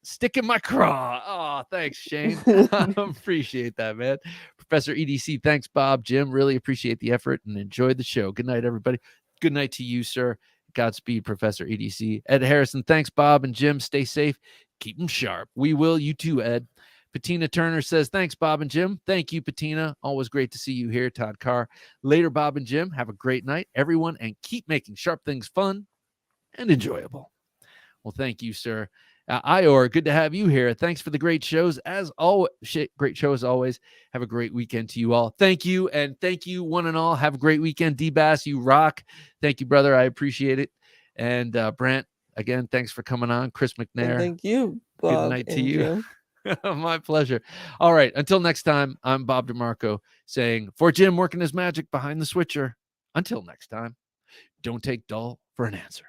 stick in my craw. Oh, thanks, Shane. I appreciate that, man. Professor EDC, thanks, Bob. Jim, really appreciate the effort and enjoyed the show. Good night, everybody. Good night to you, sir. Godspeed, Professor EDC. Ed Harrison, thanks, Bob and Jim. Stay safe. Keep them sharp. We will. You too, Ed. Patina Turner says, thanks, Bob and Jim. Thank you, Patina. Always great to see you here. Todd Carr. Later, Bob and Jim. Have a great night, everyone, and keep making sharp things fun and enjoyable. Well, thank you, sir. Ior, good to have you here. Thanks for the great shows. As always, great show as always. Have a great weekend to you all. Thank you, and thank you, one and all. Have a great weekend. D-Bass, you rock. Thank you, brother. I appreciate it. And Brant, again, thanks for coming on. Chris McNair. And thank you, Bob. Good night to and you. Jim. My pleasure. All right. Until next time, I'm Bob DeMarco saying, for Jim working his magic behind the switcher. Until next time, don't take dull for an answer.